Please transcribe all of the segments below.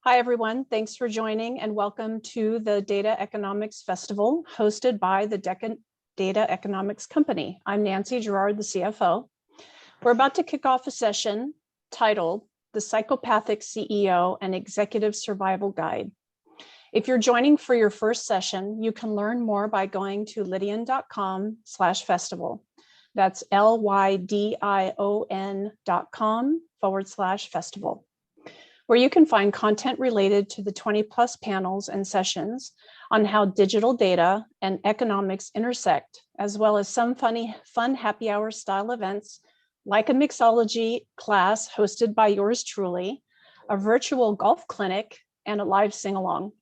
Hi, everyone. Thanks for joining and welcome to the Data Economics Festival hosted by the Data Economics Company. I'm Nancy Girard, the CFO. We're about to kick off a session titled The Psychopathic CEO and Executive Survival Guide. If you're joining for your first session, you can learn more by going to lydion.com/festival. That's lydion.com/festival. where you can find content related to the 20+ panels and sessions on how digital data and economics intersect, as well as some fun happy hour style events like a mixology class hosted by yours truly, a virtual golf clinic, and a live sing-along.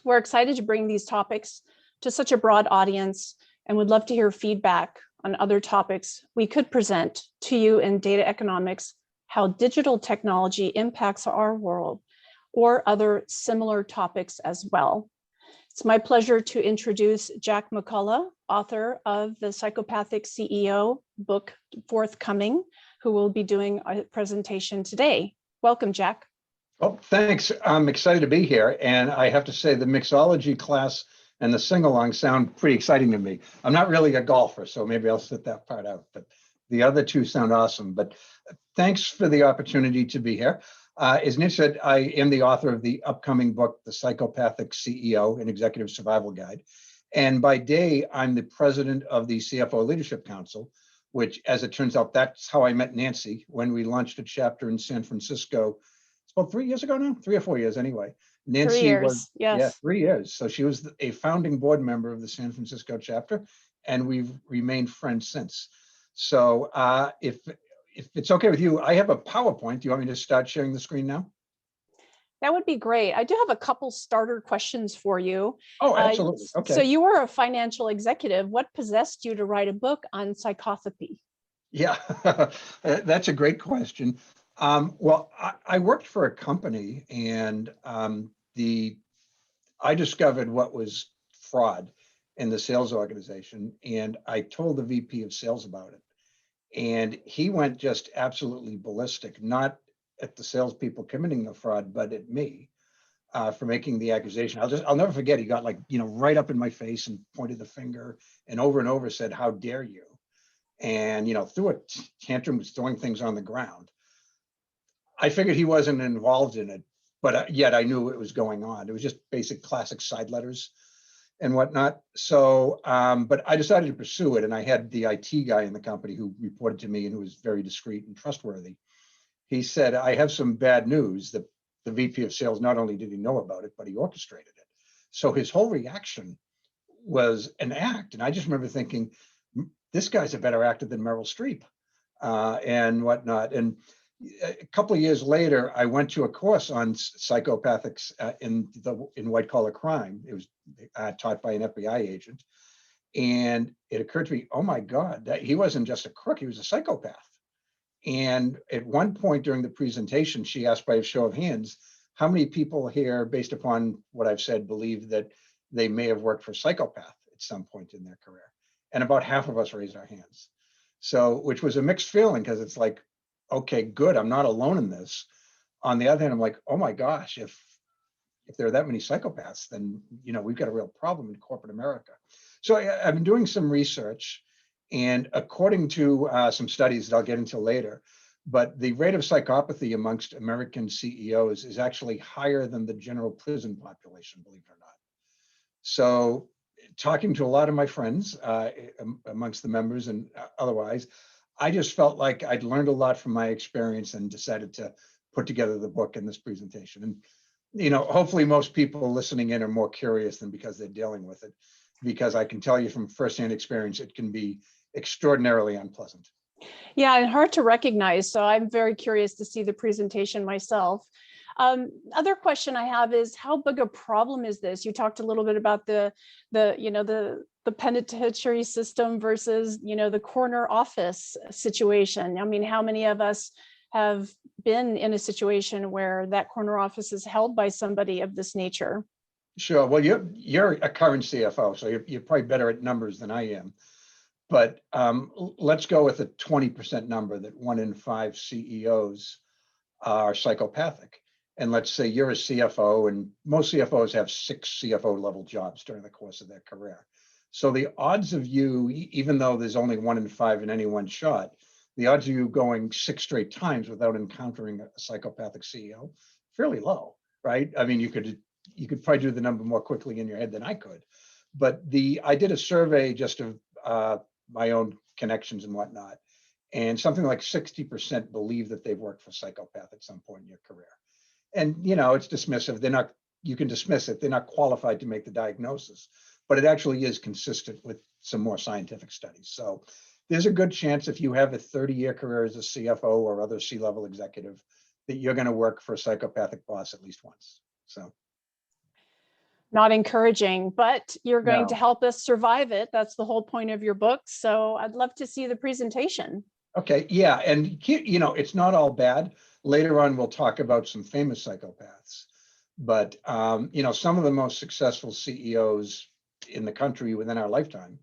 We're excited to bring these topics to such a broad audience and would love to hear feedback on other topics we could present to you in data economics, how digital technology impacts our world, or other similar topics as well. It's my pleasure to introduce Jack McCullough, author of the Psychopathic CEO book, Forthcoming, who will be doing a presentation today. Welcome, Jack. Oh, thanks. I'm excited to be here. And I have to say the mixology class and the sing-along sound pretty exciting to me. I'm not really a golfer, so maybe I'll sit that part out, but the other two sound awesome. But thanks for the opportunity to be here. As Nick said, I am the author of the upcoming book, The Psychopathic CEO and Executive Survival Guide. And by day, I'm the president of the CFO Leadership Council, which, as it turns out, that's how I met Nancy when we launched a chapter in San Francisco. It's about 3 years ago now, 3 or 4 years anyway. Nancy 3 years, was, yes. Yeah, 3 years. So she was a founding board member of the San Francisco chapter, and we've remained friends since. So if it's okay with you, I have a PowerPoint. Do you want me to start sharing the screen now? That would be great. I do have a couple starter questions for you. Oh, absolutely. Okay. So you were a financial executive. What possessed you to write a book on psychopathy? Yeah, that's a great question. Well, I worked for a company, and I discovered what was fraud in the sales organization, and I told the VP of sales about it. And he went just absolutely ballistic, not at the salespeople committing the fraud, but at me for making the accusation. I'll never forget. He got right up in my face and pointed the finger and over said, "How dare you?" And threw a tantrum, was throwing things on the ground. I figured he wasn't involved in it, but yet I knew it was going on. It was just basic classic side letters and whatnot. So, but I decided to pursue it, and I had the IT guy in the company who reported to me and who was very discreet and trustworthy. He said, "I have some bad news. The VP of sales, not only did he know about it, but he orchestrated it." So his whole reaction was an act. And I just remember thinking, this guy's a better actor than Meryl Streep and whatnot. And a couple of years later, I went to a course on psychopathics in white collar crime. It was taught by an FBI agent, and it occurred to me, oh my God, that he wasn't just a crook; he was a psychopath. And at one point during the presentation, she asked by a show of hands, how many people here, based upon what I've said, believe that they may have worked for a psychopath at some point in their career? And about half of us raised our hands. So, which was a mixed feeling, because it's like, okay, good, I'm not alone in this. On the other hand, I'm like, oh my gosh, if there are that many psychopaths, then we've got a real problem in corporate America. So I've been doing some research, and according to some studies that I'll get into later, but the rate of psychopathy amongst American CEOs is actually higher than the general prison population, believe it or not. So talking to a lot of my friends amongst the members and otherwise, I just felt like I'd learned a lot from my experience and decided to put together the book in this presentation. And, hopefully most people listening in are more curious than because they're dealing with it, because I can tell you from firsthand experience, it can be extraordinarily unpleasant. Yeah, and hard to recognize. So I'm very curious to see the presentation myself. Other question I have is, how big a problem is this? You talked a little bit about the penitentiary system versus, the corner office situation. I mean, how many of us have been in a situation where that corner office is held by somebody of this nature? Sure. Well, you're a current CFO, so you're probably better at numbers than I am. But let's go with a 20% number that 1 in 5 CEOs are psychopathic. and let's say you're a CFO, and most CFOs have 6 CFO level jobs during the course of their career. So the odds of you, even though there's only 1 in 5 in any one shot, the odds of you going 6 straight times without encountering a psychopathic CEO, fairly low, right? I mean, you could probably do the number more quickly in your head than I could. But I did a survey just of my own connections and whatnot, and something like 60% believe that they've worked for a psychopath at some point in your career. And it's dismissive. You can dismiss it. They're not qualified to make the diagnosis, but it actually is consistent with some more scientific studies. So there's a good chance if you have a 30-year career as a CFO or other C-level executive that you're going to work for a psychopathic boss at least once. So. Not encouraging, but you're going to No. help us survive it. That's the whole point of your book. So I'd love to see the presentation. Okay, yeah, and it's not all bad. Later on, we'll talk about some famous psychopaths, but some of the most successful CEOs in the country within our lifetime,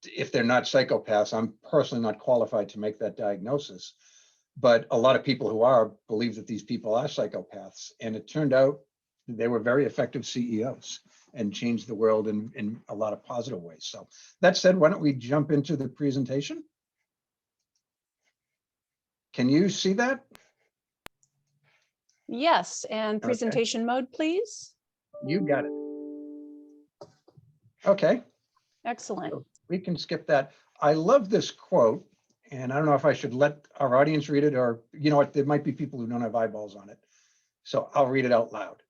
if they're not psychopaths, I'm personally not qualified to make that diagnosis, but a lot of people who are believe that these people are psychopaths, and it turned out they were very effective CEOs and changed the world in a lot of positive ways. So that said, why don't we jump into the presentation? Can you see that? Yes, and presentation mode, please. You got it. Okay. Excellent. So we can skip that. I love this quote, and I don't know if I should let our audience read it, or there might be people who don't have eyeballs on it. So I'll read it out loud.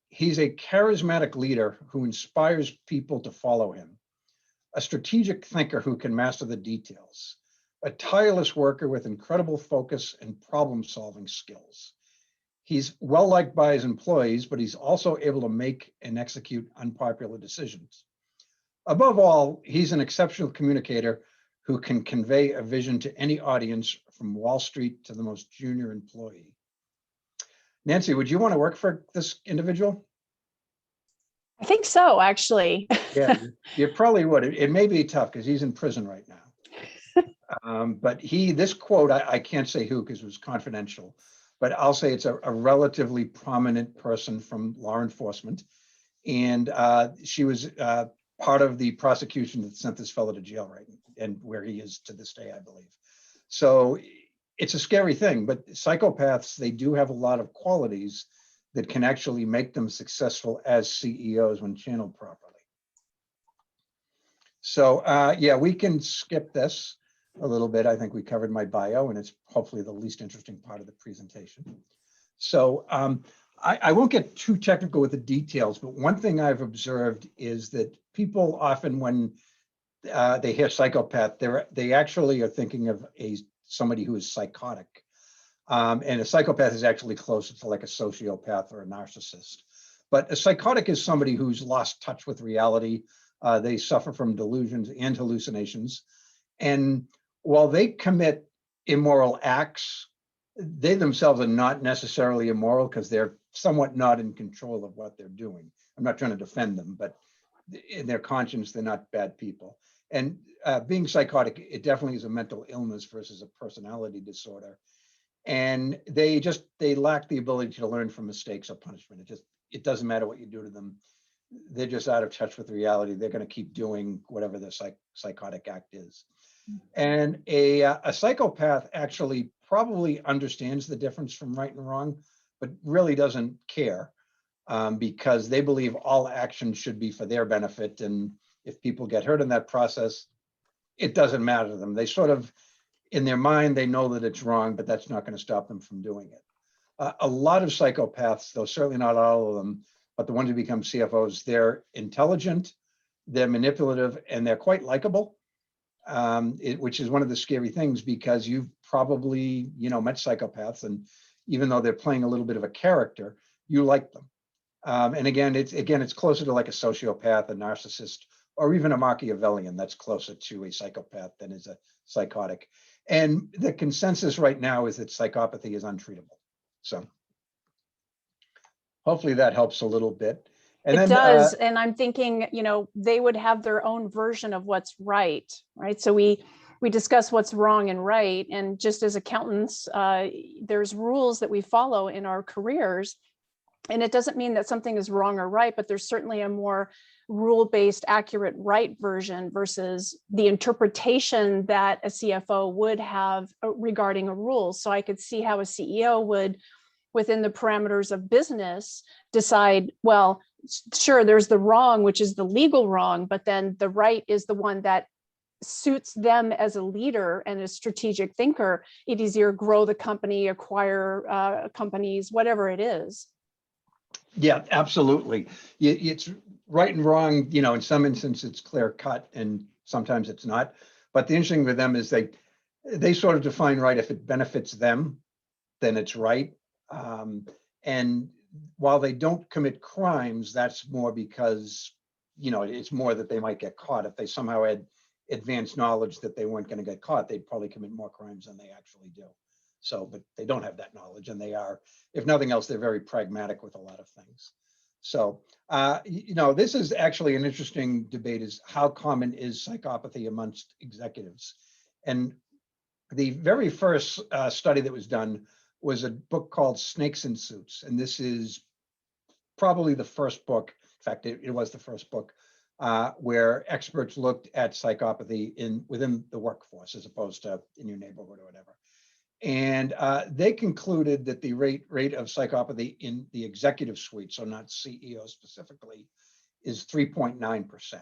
He's a charismatic leader who inspires people to follow him, a strategic thinker who can master the details, a tireless worker with incredible focus and problem-solving skills. He's well-liked by his employees, but he's also able to make and execute unpopular decisions. Above all, he's an exceptional communicator who can convey a vision to any audience, from Wall Street to the most junior employee. Nancy, would you want to work for this individual? I think so, actually. Yeah, you probably would. It may be tough because he's in prison right now. But this quote, I can't say who because it was confidential, but I'll say it's a relatively prominent person from law enforcement. And she was part of the prosecution that sent this fellow to jail, right? And where he is to this day, I believe. So it's a scary thing, but psychopaths, they do have a lot of qualities that can actually make them successful as CEOs when channeled properly. So yeah, we can skip this a little bit. I think we covered my bio, and it's hopefully the least interesting part of the presentation. So I won't get too technical with the details, but one thing I've observed is that people often, when they hear psychopath, they actually are thinking of somebody who is psychotic. And a psychopath is actually closer to like a sociopath or a narcissist. But a psychotic is somebody who's lost touch with reality. They suffer from delusions and hallucinations. And while they commit immoral acts, they themselves are not necessarily immoral because they're somewhat not in control of what they're doing. I'm not trying to defend them, but in their conscience, they're not bad people. And being psychotic, it definitely is a mental illness versus a personality disorder. And they lack the ability to learn from mistakes or punishment. It doesn't matter what you do to them. They're just out of touch with reality. They're going to keep doing whatever their psychotic act is. And a psychopath actually probably understands the difference from right and wrong, but really doesn't care because they believe all action should be for their benefit. And if people get hurt in that process, it doesn't matter to them. They sort of, in their mind, they know that it's wrong, but that's not going to stop them from doing it. A lot of psychopaths, though certainly not all of them, but the ones who become CFOs, they're intelligent, they're manipulative, and they're quite likable, which is one of the scary things because you've probably, met psychopaths, and even though they're playing a little bit of a character, you like them. And again, it's closer to like a sociopath, a narcissist, or even a Machiavellian. That's closer to a psychopath than is a psychotic. And the consensus right now is that psychopathy is untreatable. So hopefully that helps a little bit. And it does. And I'm thinking, they would have their own version of what's right? So we we discuss what's wrong and right. And just as accountants, there's rules that we follow in our careers. And it doesn't mean that something is wrong or right, but there's certainly a more rule-based, accurate, right version versus the interpretation that a CFO would have regarding a rule. So I could see how a CEO would, within the parameters of business, decide, well, sure, there's the wrong, which is the legal wrong, but then the right is the one that suits them as a leader and a strategic thinker. It easier grow the company, acquire companies, whatever it is. Yeah, absolutely. It's right and wrong, in some instances it's clear cut and sometimes it's not. But the interesting with them is they sort of define right. If it benefits them, then it's right. And while they don't commit crimes, that's more because, it's more that they might get caught. If they somehow had advanced knowledge that they weren't going to get caught, they'd probably commit more crimes than they actually do. So, but they don't have that knowledge, and they are, if nothing else, they're very pragmatic with a lot of things. So, this is actually an interesting debate: is how common is psychopathy amongst executives? And the very first study that was done was a book called Snakes in Suits, and this is probably the first book. In fact, it was the first book where experts looked at psychopathy within the workforce as opposed to in your neighborhood or whatever. And they concluded that the rate of psychopathy in the executive suite, so not CEO specifically, is 3.9%.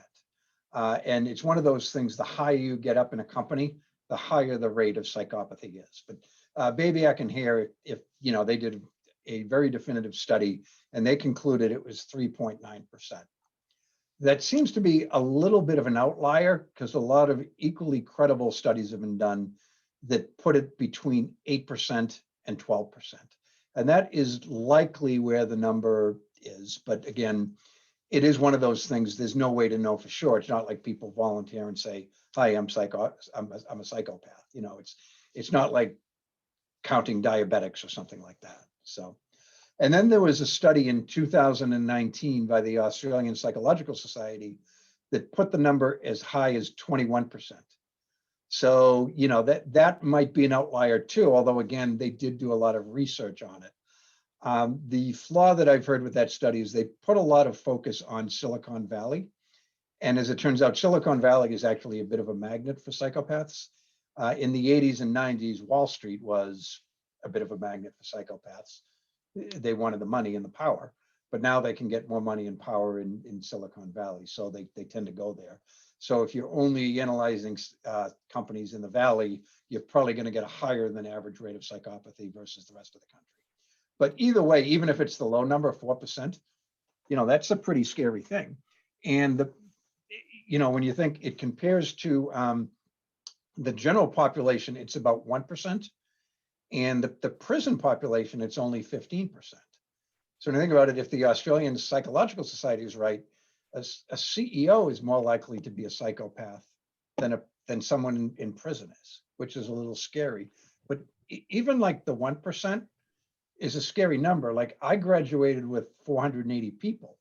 And it's one of those things, the higher you get up in a company, the higher the rate of psychopathy is. But Babiak and Hare, if they did a very definitive study and they concluded it was 3.9%. That seems to be a little bit of an outlier because a lot of equally credible studies have been done that put it between 8% and 12%. And that is likely where the number is. But again, it is one of those things, there's no way to know for sure. It's not like people volunteer and say, hi, I'm a psychopath. It's not like counting diabetics or something like that. So, and then there was a study in 2019 by the Australian Psychological Society that put the number as high as 21%. So, that might be an outlier too, although again, they did do a lot of research on it. The flaw that I've heard with that study is they put a lot of focus on Silicon Valley. And as it turns out, Silicon Valley is actually a bit of a magnet for psychopaths. In the 80s and 90s, Wall Street was a bit of a magnet for psychopaths. They wanted the money and the power, but now they can get more money and power in Silicon Valley. So they tend to go there. So if you're only analyzing companies in the Valley, you're probably going to get a higher than average rate of psychopathy versus the rest of the country. But either way, even if it's the low number, 4%, that's a pretty scary thing. And when you think it compares to the general population, it's about 1%. And the prison population, it's only 15%. So when you think about it, if the Australian Psychological Society is right, a CEO is more likely to be a psychopath than someone in prison is, which is a little scary. But even like the 1% is a scary number. Like I graduated with 480 people.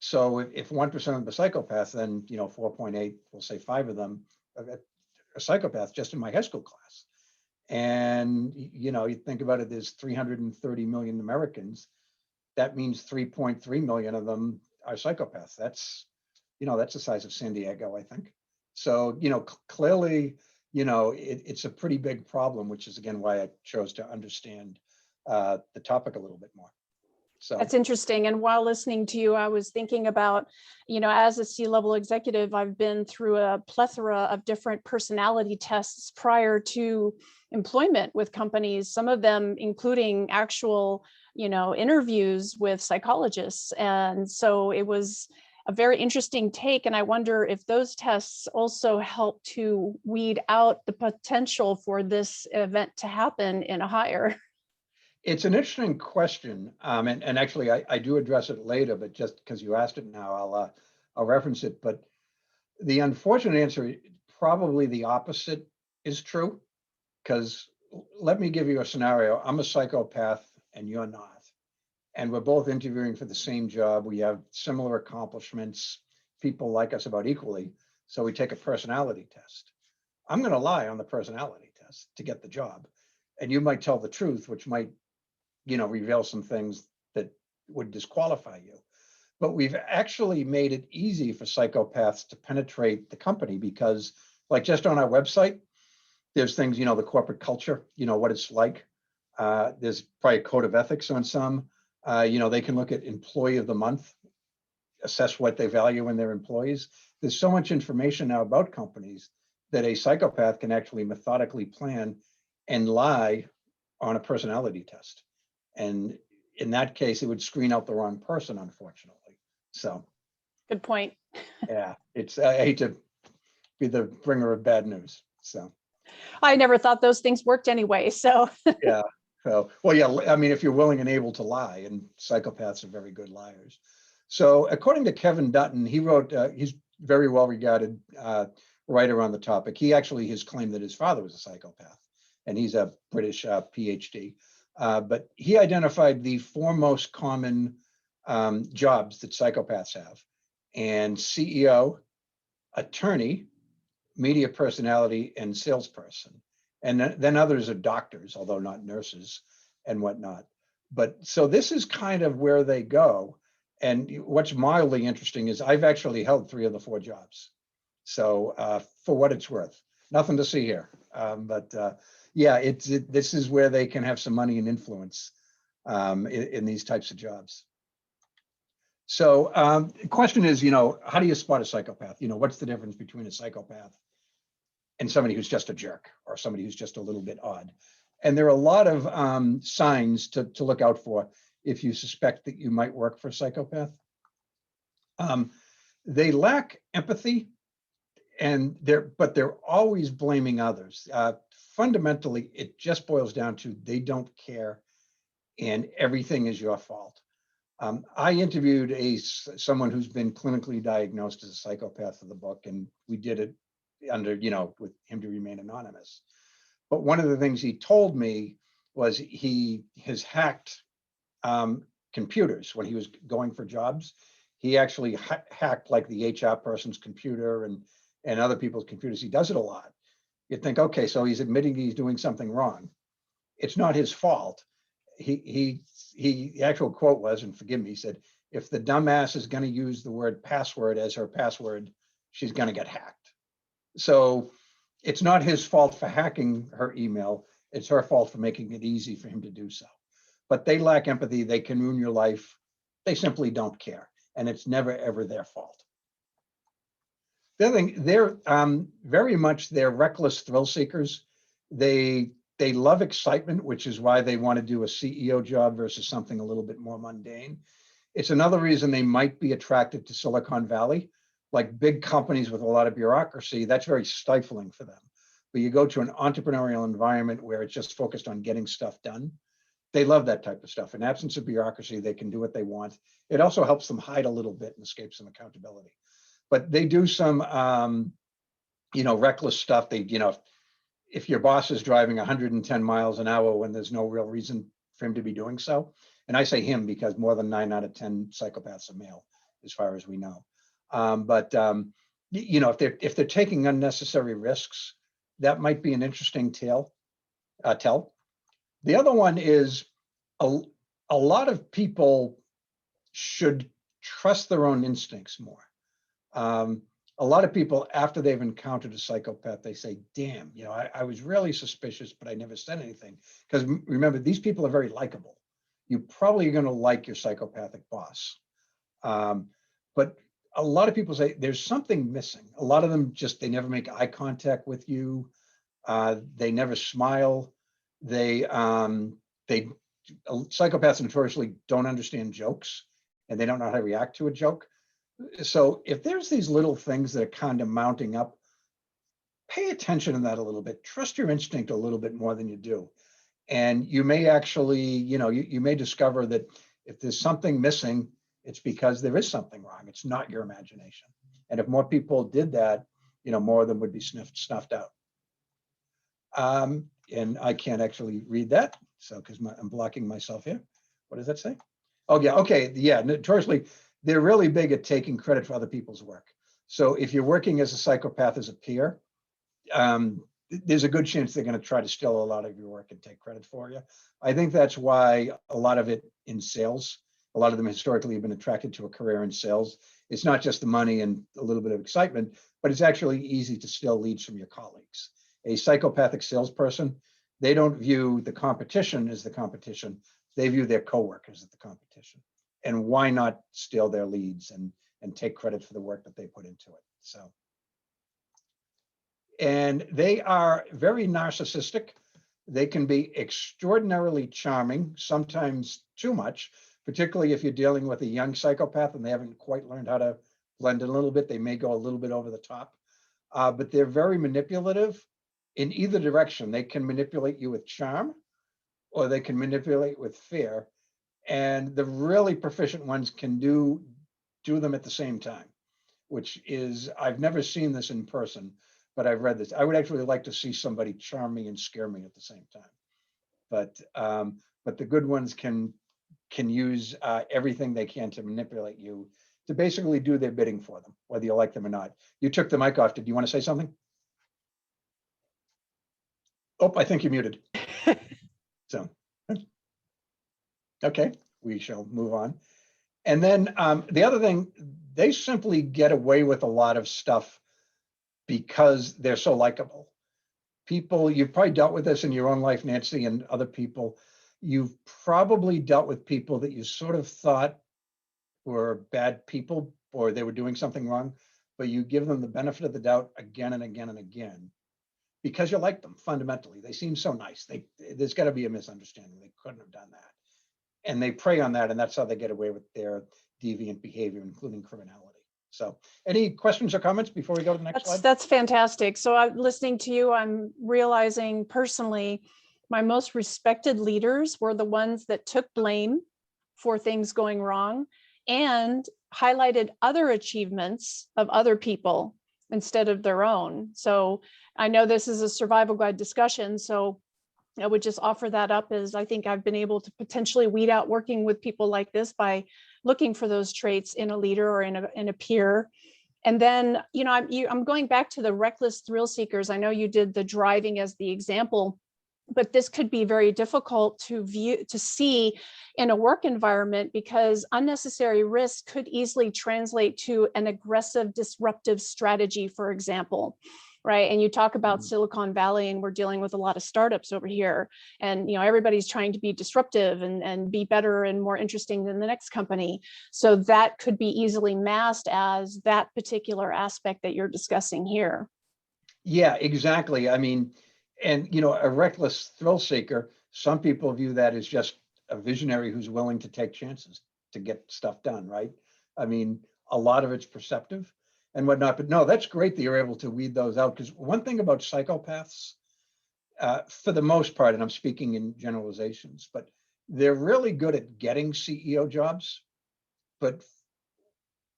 So if 1% of the psychopaths, then 4.8, we'll say 5 of them are psychopaths just in my high school class. And you think about it, there's 330 million Americans. That means 3.3 million of them are psychopaths. That's the size of San Diego, I think. So clearly, it's a pretty big problem, which is again why I chose to understand the topic a little bit more. So that's interesting. And while listening to you, I was thinking about, as a C-level executive, I've been through a plethora of different personality tests prior to employment with companies, some of them including actual, interviews with psychologists. And so it was a very interesting take. And I wonder if those tests also help to weed out the potential for this event to happen in a hire. It's an interesting question, and actually I do address it later, but just because you asked it now, I'll reference it. But the unfortunate answer, probably the opposite is true, because let me give you a scenario. I'm a psychopath and you're not, and we're both interviewing for the same job. We have similar accomplishments. People like us about equally, so we take a personality test. I'm going to lie on the personality test to get the job. And you might tell the truth, which might, reveal some things that would disqualify you. But we've actually made it easy for psychopaths to penetrate the company because, like, just on our website, there's things, the corporate culture, what it's like. There's probably a code of ethics on some. They can look at employee of the month, assess what they value in their employees. There's so much information now about companies that a psychopath can actually methodically plan and lie on a personality test. And in that case, it would screen out the wrong person, unfortunately. So, Good point. yeah, I hate to be the bringer of bad news. So, I never thought those things worked anyway. So, yeah. So, well, yeah, I mean, if you're willing and able to lie, and psychopaths are very good liars. So, according to Kevin Dutton, he wrote, he's very well regarded writer on the topic. He actually has claimed that his father was a psychopath, and he's a British PhD. But he identified the four most common jobs that psychopaths have, and CEO, attorney, media personality, and salesperson. And then others are doctors, although not nurses and whatnot. But so this is kind of where they go. And what's mildly interesting is I've actually held 3 of the 4 jobs. So for what it's worth, nothing to see here. Yeah, this is where they can have some money and influence in these types of jobs. So the question is, how do you spot a psychopath? What's the difference between a psychopath and somebody who's just a jerk or somebody who's just a little bit odd? And there are a lot of signs to look out for if you suspect that you might work for a psychopath. They lack empathy, but they're always blaming others. Fundamentally, it just boils down to they don't care, and everything is your fault. I interviewed someone who's been clinically diagnosed as a psychopath for the book, and we did it under, with him to remain anonymous. But one of the things he told me was he has hacked computers when he was going for jobs. He actually hacked like the HR person's computer and other people's computers. He does it a lot. You'd think, okay, so he's admitting he's doing something wrong. It's not his fault. The actual quote was, and forgive me, he said, if the dumbass is going to use the word password as her password, she's going to get hacked. So it's not his fault for hacking her email. It's her fault for making it easy for him to do so. But they lack empathy. They can ruin your life. They simply don't care. And it's never, ever their fault. The other thing, they're they're reckless thrill seekers. They love excitement, which is why they want to do a CEO job versus something a little bit more mundane. It's another reason they might be attracted to Silicon Valley. Like big companies with a lot of bureaucracy, that's very stifling for them. But you go to an entrepreneurial environment where it's just focused on getting stuff done. They love that type of stuff. In absence of bureaucracy, they can do what they want. It also helps them hide a little bit and escape some accountability. But they do some, reckless stuff. If your boss is driving 110 miles an hour when there's no real reason for him to be doing so, and I say him because more than 9 out of 10 psychopaths are male, as far as we know. If they're taking unnecessary risks, that might be an interesting tell. The other one is a lot of people should trust their own instincts more. A lot of people, after they've encountered a psychopath, they say, damn, I was really suspicious, but I never said anything. Because remember, these people are very likable. You probably are going to like your psychopathic boss. But a lot of people say there's something missing. A lot of them they never make eye contact with you. They never smile. Psychopaths notoriously don't understand jokes, and they don't know how to react to a joke. So if there's these little things that are kind of mounting up, pay attention to that a little bit. Trust your instinct a little bit more than you do. And you may actually, you may discover that if there's something missing, it's because there is something wrong. It's not your imagination. And if more people did that, more of them would be snuffed out. And I can't actually read that. So, because I'm blocking myself here. What does that say? Oh, yeah. Okay. Yeah. Notoriously, they're really big at taking credit for other people's work. So if you're working as a psychopath as a peer, there's a good chance they're going to try to steal a lot of your work and take credit for you. I think that's why a lot of it in sales, a lot of them historically have been attracted to a career in sales. It's not just the money and a little bit of excitement, but it's actually easy to steal leads from your colleagues. A psychopathic salesperson, they don't view the competition as the competition. They view their coworkers as the competition. And why not steal their leads and take credit for the work that they put into it? So, and they are very narcissistic. They can be extraordinarily charming, sometimes too much, particularly if you're dealing with a young psychopath and they haven't quite learned how to blend in a little bit. They may go a little bit over the top, but they're very manipulative in either direction. They can manipulate you with charm, or they can manipulate with fear. And the really proficient ones can do them at the same time, which is, I've never seen this in person, but I've read this. I would actually like to see somebody charm me and scare me at the same time. But the good ones can use everything they can to manipulate you, to basically do their bidding for them, whether you like them or not. You took the mic off. Did you want to say something? Oh, I think you're muted. So, okay, we shall move on. And then the other thing, they simply get away with a lot of stuff because they're so likable. People, you've probably dealt with this in your own life, Nancy, and other people. You've probably dealt with people that you sort of thought were bad people, or they were doing something wrong, but you give them the benefit of the doubt again and again and again, because you like them fundamentally. They seem so nice. There's got to be a misunderstanding. They couldn't have done that. And they prey on that, and that's how they get away with their deviant behavior, including criminality. So, any questions or comments before we go to the next slide? That's fantastic. So I'm listening to you, I'm realizing personally, my most respected leaders were the ones that took blame for things going wrong and highlighted other achievements of other people instead of their own. So I know this is a survival guide discussion, so I would just offer that up, as I think I've been able to potentially weed out working with people like this by looking for those traits in a leader or in a peer. And then, I'm going back to the reckless thrill seekers. I know you did the driving as the example, but this could be very difficult to see in a work environment, because unnecessary risk could easily translate to an aggressive, disruptive strategy, for example. Right. And you talk about Silicon Valley, and we're dealing with a lot of startups over here. And, everybody's trying to be disruptive and be better and more interesting than the next company. So that could be easily masked as that particular aspect that you're discussing here. Yeah, exactly. I mean, and, a reckless thrill seeker, some people view that as just a visionary who's willing to take chances to get stuff done, right? I mean, a lot of it's perceptive and whatnot, but no, that's great that you're able to weed those out. Because one thing about psychopaths, for the most part, and I'm speaking in generalizations, but they're really good at getting CEO jobs, but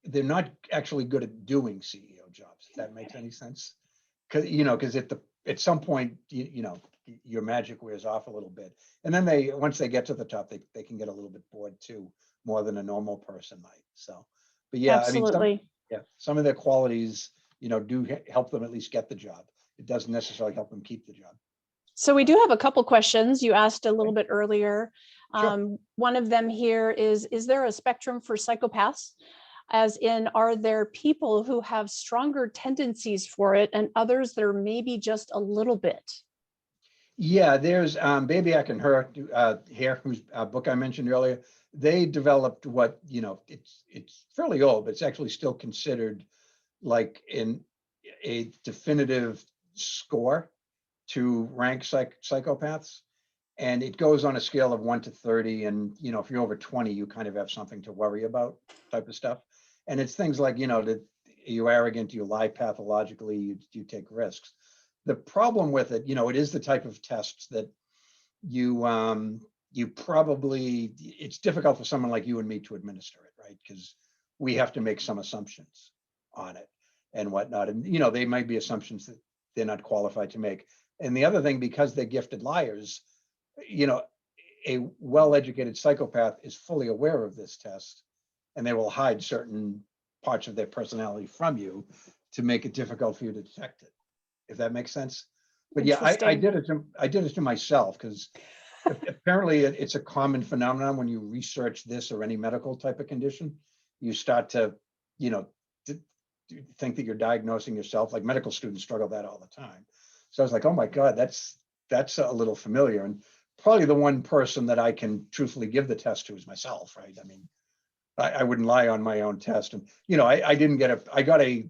they're not actually good at doing CEO jobs, if that makes any sense. Because at some point, your magic wears off a little bit. And then once they get to the top, they can get a little bit bored too, more than a normal person might. So, but yeah, Absolutely. some of their qualities, do help them at least get the job. It doesn't necessarily help them keep the job. So we do have a couple questions you asked a little bit earlier. Sure. One of them here is there a spectrum for psychopaths? As in, are there people who have stronger tendencies for it and others that are maybe just a little bit? Yeah, there's Babiak and her here, whose book I mentioned earlier. They developed what, it's fairly old, but it's actually still considered like in a definitive score to rank psychopaths. And it goes on a scale of 1 to 30. And, if you're over 20, you kind of have something to worry about, type of stuff. And it's things like, that you're arrogant, you lie pathologically, you take risks. The problem with it, it is the type of test that you probably, it's difficult for someone like you and me to administer it, right? Because we have to make some assumptions on it and whatnot. And, they might be assumptions that they're not qualified to make. And the other thing, because they're gifted liars, a well-educated psychopath is fully aware of this test, and they will hide certain parts of their personality from you to make it difficult for you to detect it. if that makes sense. But yeah, I Interesting. did it to myself, because apparently it's a common phenomenon when you research this or any medical type of condition. You start to, you know, think that you're diagnosing yourself. Like medical students struggle with that all the time. So I was like, oh my God, that's a little familiar. And probably the one person that I can truthfully give the test to is myself, right? I mean, I wouldn't lie on my own test. And, you know, I didn't get I got a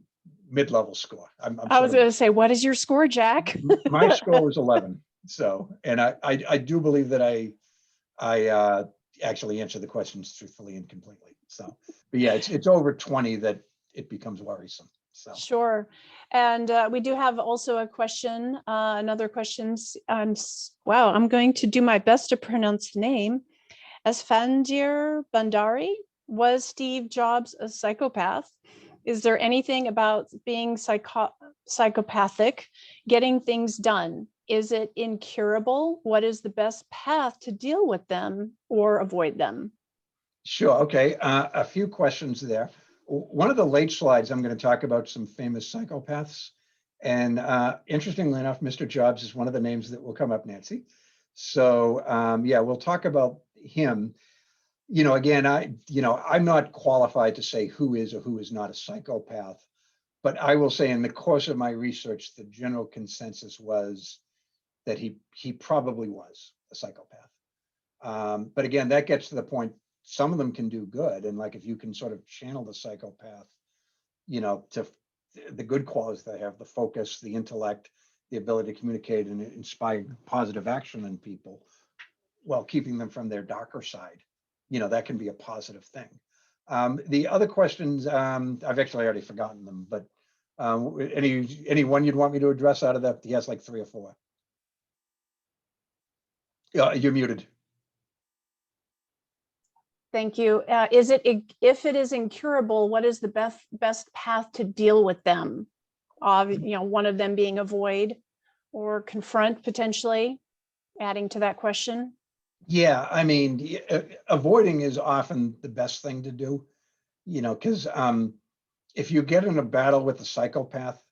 mid-level score. I'm I sort was of, going to say, what is your score, Jack? my score was 11. So, and I do believe that I actually answer the questions truthfully and completely. So, but yeah, it's over 20 that it becomes worrisome. So, Sure. And we do have also a question, another question. Wow, I'm going to do my best to pronounce the name. Asfandir Bandari, was Steve Jobs a psychopath? Is there anything about being psychopathic, getting things done? Is it incurable? What is the best path to deal with them or avoid them? sure. Okay. A few questions there. One of the late slides, I'm going to talk about some famous psychopaths. And interestingly enough, Mr. Jobs is one of the names that will come up, Nancy. So yeah, we'll talk about him. You know, again, I'm not qualified to say who is or who is not a psychopath, but I will say in the course of my research, the general consensus was that he probably was a psychopath. But again, that gets to the point, some of them can do good. And like, if you can sort of channel the psychopath, you know, to the good qualities they have, the focus, the intellect, the ability to communicate and inspire positive action in people, while keeping them from their darker side, you know, that can be a positive thing. The other questions, I've actually already forgotten them, but any one you'd want me to address out of that? He has like 3 or 4. Yeah, you're muted. Thank you. Is it, if it is incurable, what is the best path to deal with them? You know, one of them being avoid or confront, potentially, adding to that question. Yeah, I mean, avoiding is often the best thing to do, you know, because if you get in a battle with a psychopath,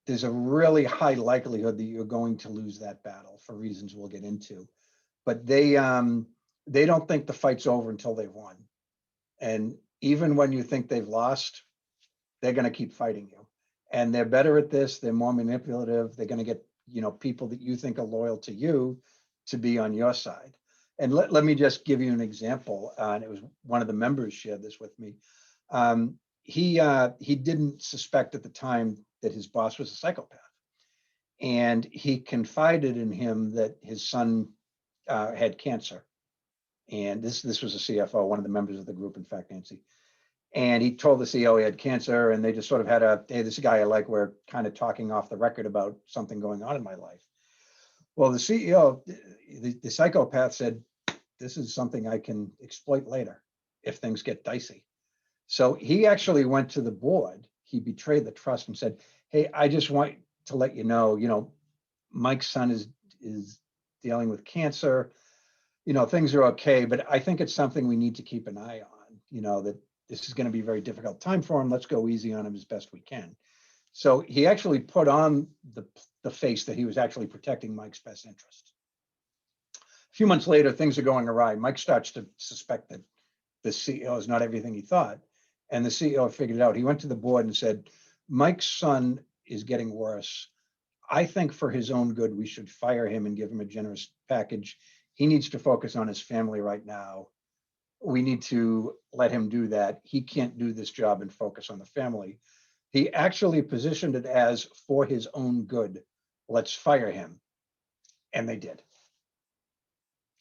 there's a really high likelihood that you're going to lose that battle for reasons we'll get into. But they don't think the fight's over until they've won. And even when you think they've lost, they're going to keep fighting you. And they're better at this. They're more manipulative. They're going to get, you know, people that you think are loyal to you to be on your side. And let me just give you an example. And it was one of the members shared this with me. He didn't suspect at the time that his boss was a psychopath. And he confided in him that his son had cancer. And this was a CFO, one of the members of the group, in fact, Nancy. And he told the CEO he had cancer, and they just sort of had hey, this guy I like, we're kind of talking off the record about something going on in my life. Well, the CEO, the psychopath said, this is something I can exploit later if things get dicey. So he actually went to the board. He betrayed the trust and said, hey, I just want to let you know, Mike's son is dealing with cancer. You know, things are okay, but I think it's something we need to keep an eye on, you know, that this is going to be a very difficult time for him. Let's go easy on him as best we can. So he actually put on the face that he was actually protecting Mike's best interest. A few months later, things are going awry. Mike starts to suspect that the CEO is not everything he thought. And the CEO figured it out. He went to the board and said, Mike's son is getting worse. I think for his own good, we should fire him and give him a generous package. He needs to focus on his family right now. We need to let him do that. He can't do this job and focus on the family. He actually positioned it as for his own good. Let's fire him. And they did.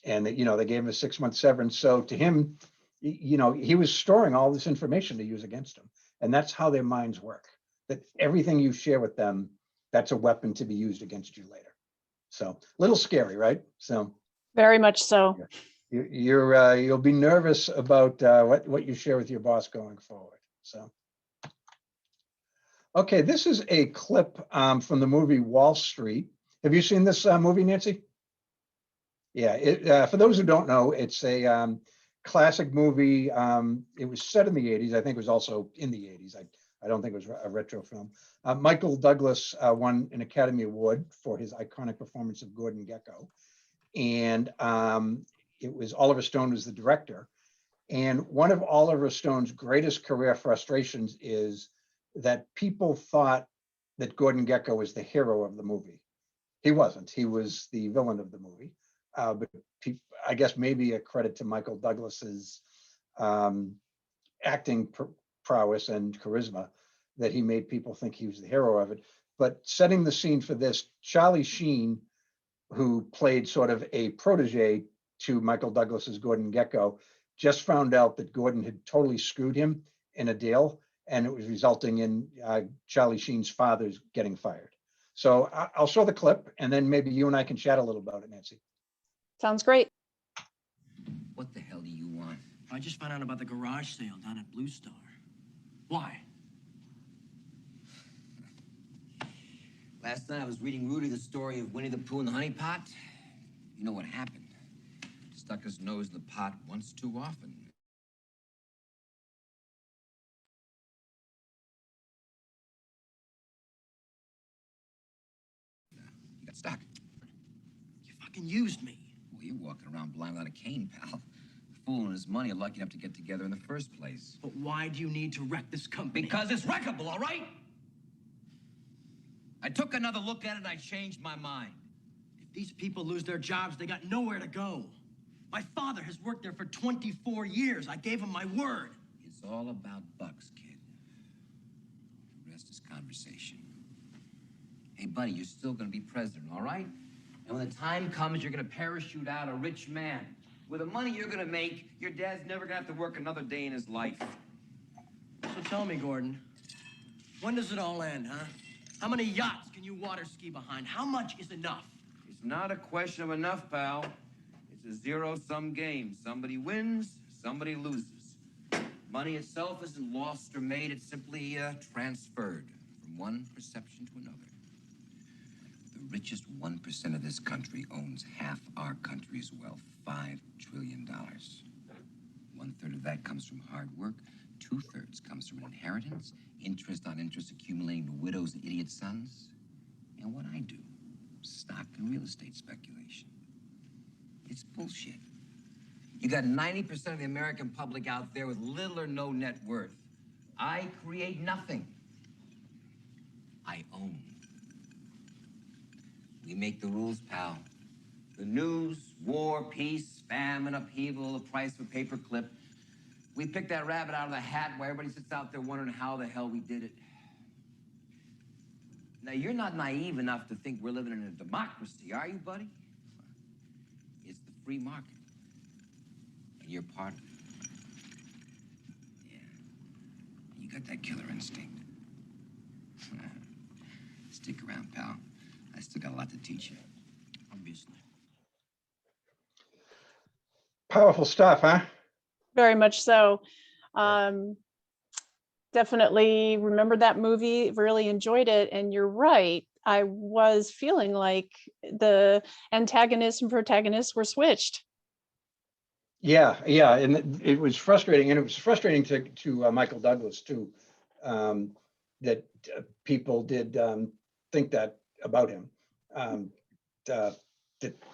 And they gave him a 6-month severance. So to him, he was storing all this information to use against him. And that's how their minds work. That everything you share with them, that's a weapon to be used against you later. So a little scary, right? So very much so. You'll be nervous about what you share with your boss going forward. So, okay, this is a clip from the movie Wall Street. Have you seen this movie, Nancy? Yeah, for those who don't know, it's a classic movie. It was set in the 80s. I think it was also in the 80s. I don't think it was a retro film. Michael Douglas won an Academy Award for his iconic performance of Gordon Gekko. And it was Oliver Stone was the director. And one of Oliver Stone's greatest career frustrations is that people thought that Gordon Gekko was the hero of the movie. He wasn't. He was the villain of the movie. But I guess maybe a credit to Michael Douglas's acting prowess and charisma that he made people think he was the hero of it. But setting the scene for this, Charlie Sheen, who played sort of a protege to Michael Douglas's Gordon Gekko, just found out that Gordon had totally screwed him in a deal, and it was resulting in Charlie Sheen's father's getting fired. So I'll show the clip, and then maybe you and I can chat a little about it, Nancy. Sounds great. What the hell do you want? I just found out about the garage sale down at Blue Star. Why? Last night I was reading Rudy the story of Winnie the Pooh and the Honey Pot. You know what happened? Stuck his nose in the pot once too often. You got stuck. You fucking used me. Well, you're walking around blind without a cane, pal. The fool and his money are lucky enough to get together in the first place. But why do you need to wreck this company? Because it's wreckable, all right? I took another look at it and I changed my mind. If these people lose their jobs, they got nowhere to go. My father has worked there for 24 years. I gave him my word. It's all about bucks, kid. The rest is conversation. Hey, buddy, you're still gonna be president, all right? And when the time comes, you're gonna parachute out a rich man. With the money you're gonna make, your dad's never gonna have to work another day in his life. So tell me, Gordon, when does it all end, huh? How many yachts can you water ski behind? How much is enough? It's not a question of enough, pal. It's a zero-sum game. Somebody wins, somebody loses. Money itself isn't lost or made. It's simply transferred from one perception to another. The richest 1% of this country owns half our country's wealth, $5 trillion. 1/3 of that comes from hard work. 2/3 comes from an inheritance, interest on interest accumulating to widows and idiot sons. And what I do, stock and real estate speculation. It's bullshit. You got 90% of the American public out there with little or no net worth. I create nothing. I own. We make the rules, pal. The news, war, peace, famine, upheaval, the price of a paperclip. We pick that rabbit out of the hat while everybody sits out there wondering how the hell we did it. Now, you're not naive enough to think we're living in a democracy, are you, buddy? It's the free market. And you're part of it. Yeah. You got that killer instinct. Stick around, pal. I still got a lot to teach you. Obviously. Powerful stuff, huh? Very much so. Definitely remember that movie, really enjoyed it. And you're right. I was feeling like the antagonist and protagonist were switched. Yeah, and it was frustrating, and it was frustrating to Michael Douglas too, that people did think that about him, that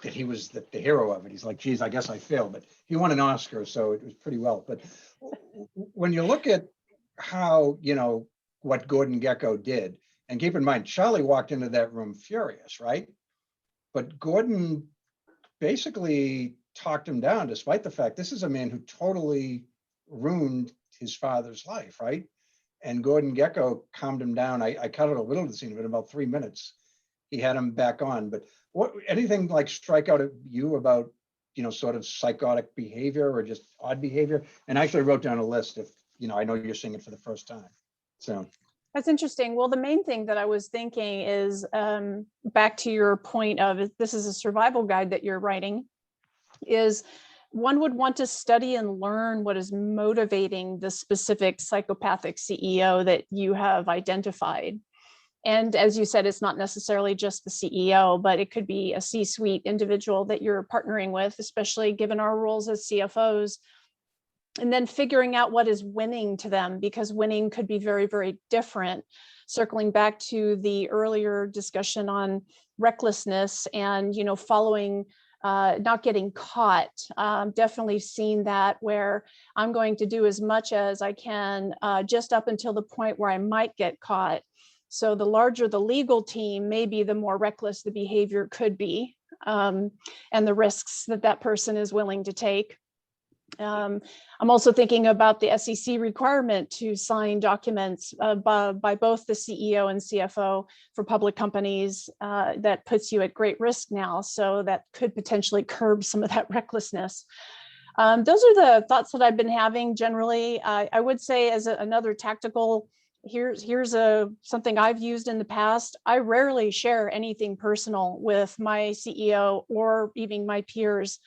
he was the hero of it. He's like, geez, I guess I failed, but he won an Oscar, so it was pretty well. But when you look at how, what Gordon Gekko did, and keep in mind, Charlie walked into that room furious, right? But Gordon basically talked him down, despite the fact this is a man who totally ruined his father's life, right? And Gordon Gekko calmed him down. I cut out a little of the scene, but in about 3 minutes, he had him back on. But anything like strike out at you about, sort of psychotic behavior or just odd behavior? And I actually wrote down a list if, I know you're seeing it for the first time. So. That's interesting. Well, the main thing that I was thinking is back to your point of this is a survival guide that you're writing, is one would want to study and learn what is motivating the specific psychopathic CEO that you have identified. And as you said, it's not necessarily just the CEO, but it could be a C-suite individual that you're partnering with, especially given our roles as CFOs. And then figuring out what is winning to them, because winning could be very, very different. Circling back to the earlier discussion on recklessness and, following, not getting caught. Definitely seen that, where I'm going to do as much as I can just up until the point where I might get caught. So the larger the legal team, maybe the more reckless the behavior could be, and the risks that that person is willing to take. I'm also thinking about the SEC requirement to sign documents by both the CEO and CFO for public companies. That puts you at great risk now. So that could potentially curb some of that recklessness. Those are the thoughts that I've been having generally. I would say, as another tactical, here's something I've used in the past. I rarely share anything personal with my CEO or even my peers.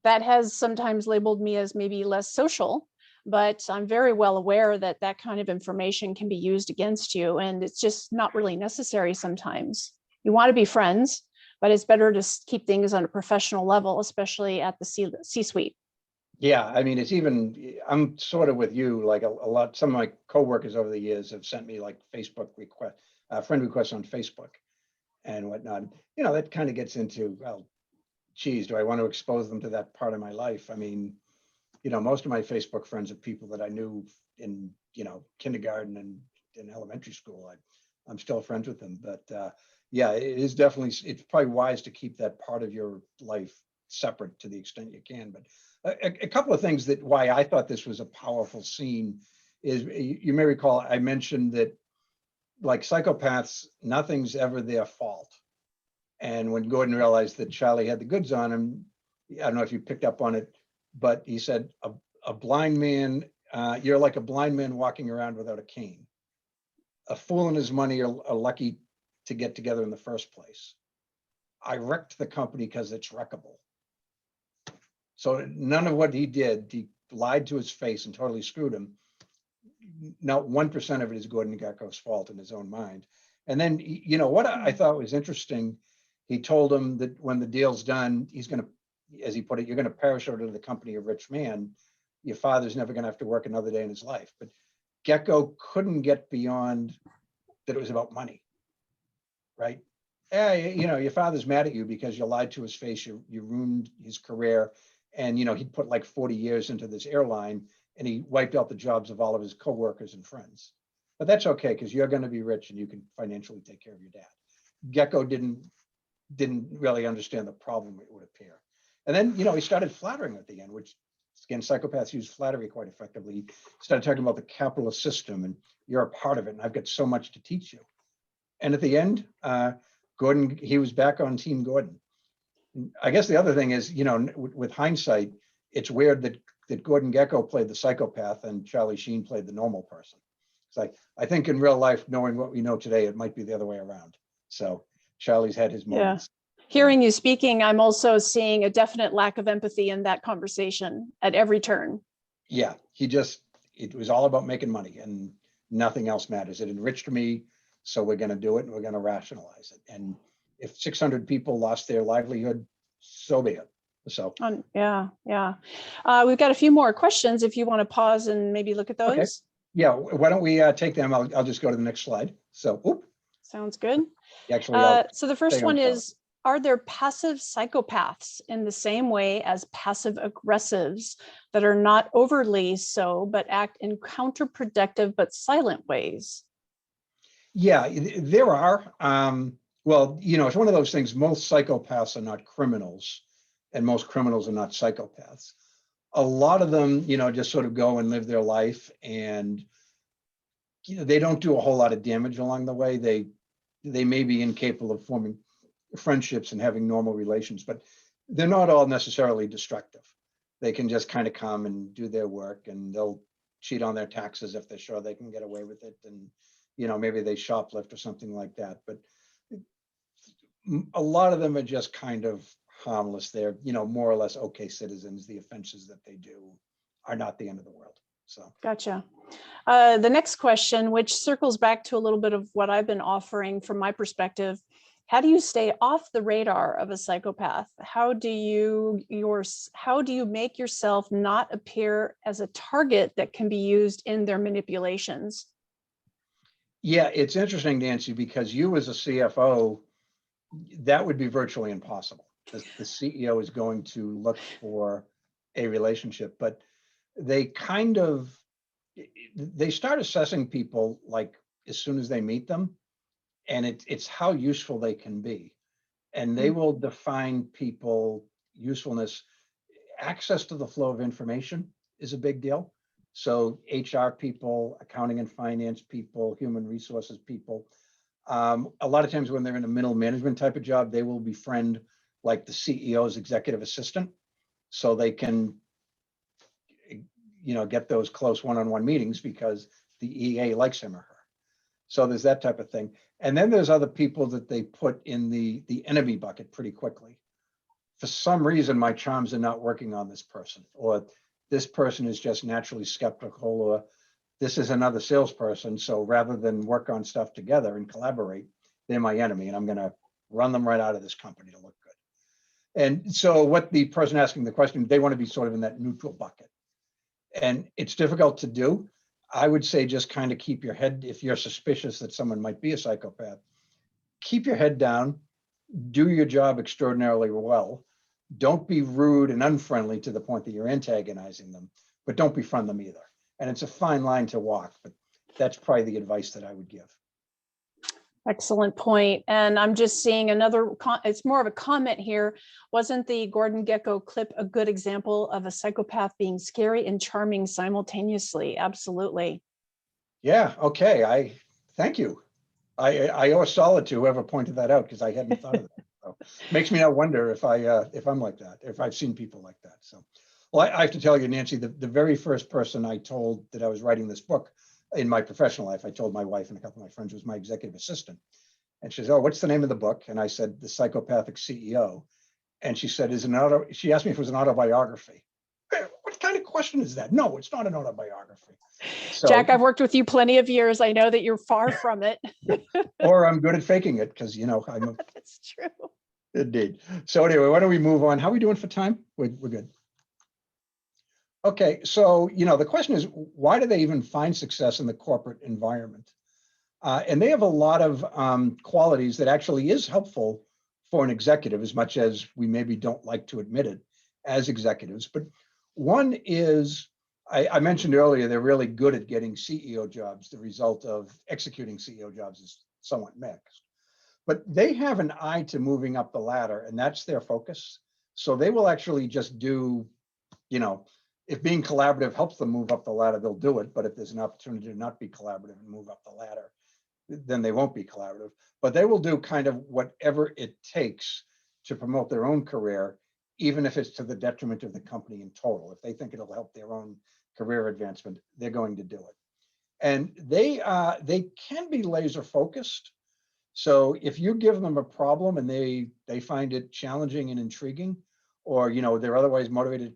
That has sometimes labeled me as maybe less social, but I'm very well aware that that kind of information can be used against you, and it's just not really necessary sometimes. You want to be friends, but it's better to keep things on a professional level, especially at the C-suite. Yeah, I mean, I'm sort of with you, like a lot, some of my coworkers over the years have sent me like Facebook friend requests on Facebook and whatnot. That kind of gets into, well, geez, do I want to expose them to that part of my life? I mean, most of my Facebook friends are people that I knew in, kindergarten and in elementary school. I'm still friends with them, but yeah, it's probably wise to keep that part of your life separate to the extent you can. But a couple of things why I thought this was a powerful scene is, you may recall, I mentioned that, like psychopaths, nothing's ever their fault. And when Gordon realized that Charlie had the goods on him, I don't know if you picked up on it, but he said, a blind man, you're like a blind man walking around without a cane. A fool and his money are lucky to get together in the first place. I wrecked the company because it's wreckable. So none of what he did, he lied to his face and totally screwed him. Not 1% of it is Gordon Gekko's fault in his own mind. And then, what I thought was interesting, he told him that when the deal's done, he's going to, as he put it, you're going to parachute into the company of rich man. Your father's never going to have to work another day in his life. But Gekko couldn't get beyond that it was about money, right? Yeah, your father's mad at you because you lied to his face, you ruined his career. And, he put like 40 years into this airline, and he wiped out the jobs of all of his coworkers and friends. But that's okay, because you're going to be rich and you can financially take care of your dad. Gekko didn't really understand the problem, it would appear. And then, he started flattering at the end, which, again, psychopaths use flattery quite effectively. He started talking about the capitalist system, and you're a part of it, and I've got so much to teach you. And at the end, Gordon, he was back on Team Gordon. I guess the other thing is, with hindsight, it's weird that Gordon Gekko played the psychopath and Charlie Sheen played the normal person. It's like, I think in real life, knowing what we know today, it might be the other way around. So Charlie's had his moments. Yeah. Hearing you speaking, I'm also seeing a definite lack of empathy in that conversation at every turn. Yeah, it was all about making money and nothing else matters. It enriched me, so we're going to do it and we're going to rationalize it. And if 600 people lost their livelihood, so be it. So yeah. We've got a few more questions if you want to pause and maybe look at those. Okay. Yeah, why don't we take them? I'll just go to the next slide. So, sounds good. Actually, so the first one is, are there passive psychopaths in the same way as passive aggressives that are not overly so, but act in counterproductive but silent ways? Yeah, there are. Well, it's one of those things. Most psychopaths are not criminals, and most criminals are not psychopaths. A lot of them, just sort of go and live their life, and they don't do a whole lot of damage along the way. They may be incapable of forming friendships and having normal relations, but they're not all necessarily destructive. They can just kind of come and do their work, and they'll cheat on their taxes if they're sure they can get away with it, and maybe they shoplift or something like that. But a lot of them are just kind of harmless. They're, more or less okay citizens. The offenses that they do are not the end of the world. So gotcha. The next question, which circles back to a little bit of what I've been offering from my perspective, How do you stay off the radar of a psychopath? How do you make yourself not appear as a target that can be used in their manipulations? Yeah, it's interesting, Nancy, because you as a CFO, that would be virtually impossible. The CEO is going to look for a relationship, but they start assessing people like as soon as they meet them, and it's how useful they can be. And they will define people usefulness. Access to the flow of information is a big deal. So HR people, accounting and finance people, human resources people, a lot of times when they're in a middle management type of job, they will befriend like the CEO's executive assistant, so they can, get those close one-on-one meetings because the EA likes him or her. So there's that type of thing. And then there's other people that they put in the enemy bucket pretty quickly. For some reason, my charms are not working on this person, or this person is just naturally skeptical, or this is another salesperson. So rather than work on stuff together and collaborate, they're my enemy, and I'm going to run them right out of this company to look good. And so what the person asking the question, they want to be sort of in that neutral bucket. And it's difficult to do. I would say just kind of keep your head, if you're suspicious that someone might be a psychopath, keep your head down, do your job extraordinarily well. Don't be rude and unfriendly to the point that you're antagonizing them, but don't befriend them either. And it's a fine line to walk, but that's probably the advice that I would give. Excellent point. And I'm just seeing it's more of a comment here. Wasn't the Gordon Gekko clip a good example of a psychopath being scary and charming simultaneously? Absolutely. Yeah, okay. Thank you. I owe a solid to whoever pointed that out, because I hadn't thought of that. So makes me not wonder if I'm like that, if I've seen people like that. So, well, I have to tell you, Nancy, the very first person I told that I was writing this book in my professional life, I told my wife and a couple of my friends, was my executive assistant. And she said, "Oh, what's the name of the book?" And I said, "The Psychopathic CEO." And she said, she asked me if it was an autobiography. What kind of question is that? No, it's not an autobiography. So, Jack, I've worked with you plenty of years. I know that you're far from it. or I'm good at faking it, because, I'm That's true. indeed. So anyway, why don't we move on? How are we doing for time? We're good. Okay, so, the question is, why do they even find success in the corporate environment? And they have a lot of qualities that actually is helpful for an executive, as much as we maybe don't like to admit it as executives. But one is, I mentioned earlier, they're really good at getting CEO jobs. The result of executing CEO jobs is somewhat mixed. But they have an eye to moving up the ladder, and that's their focus. So they will actually just do, if being collaborative helps them move up the ladder, they'll do it. But if there's an opportunity to not be collaborative and move up the ladder, then they won't be collaborative. But they will do kind of whatever it takes to promote their own career, even if it's to the detriment of the company in total. If they think it'll help their own career advancement, they're going to do it. And they can be laser focused. So if you give them a problem and they find it challenging and intriguing, or they're otherwise motivated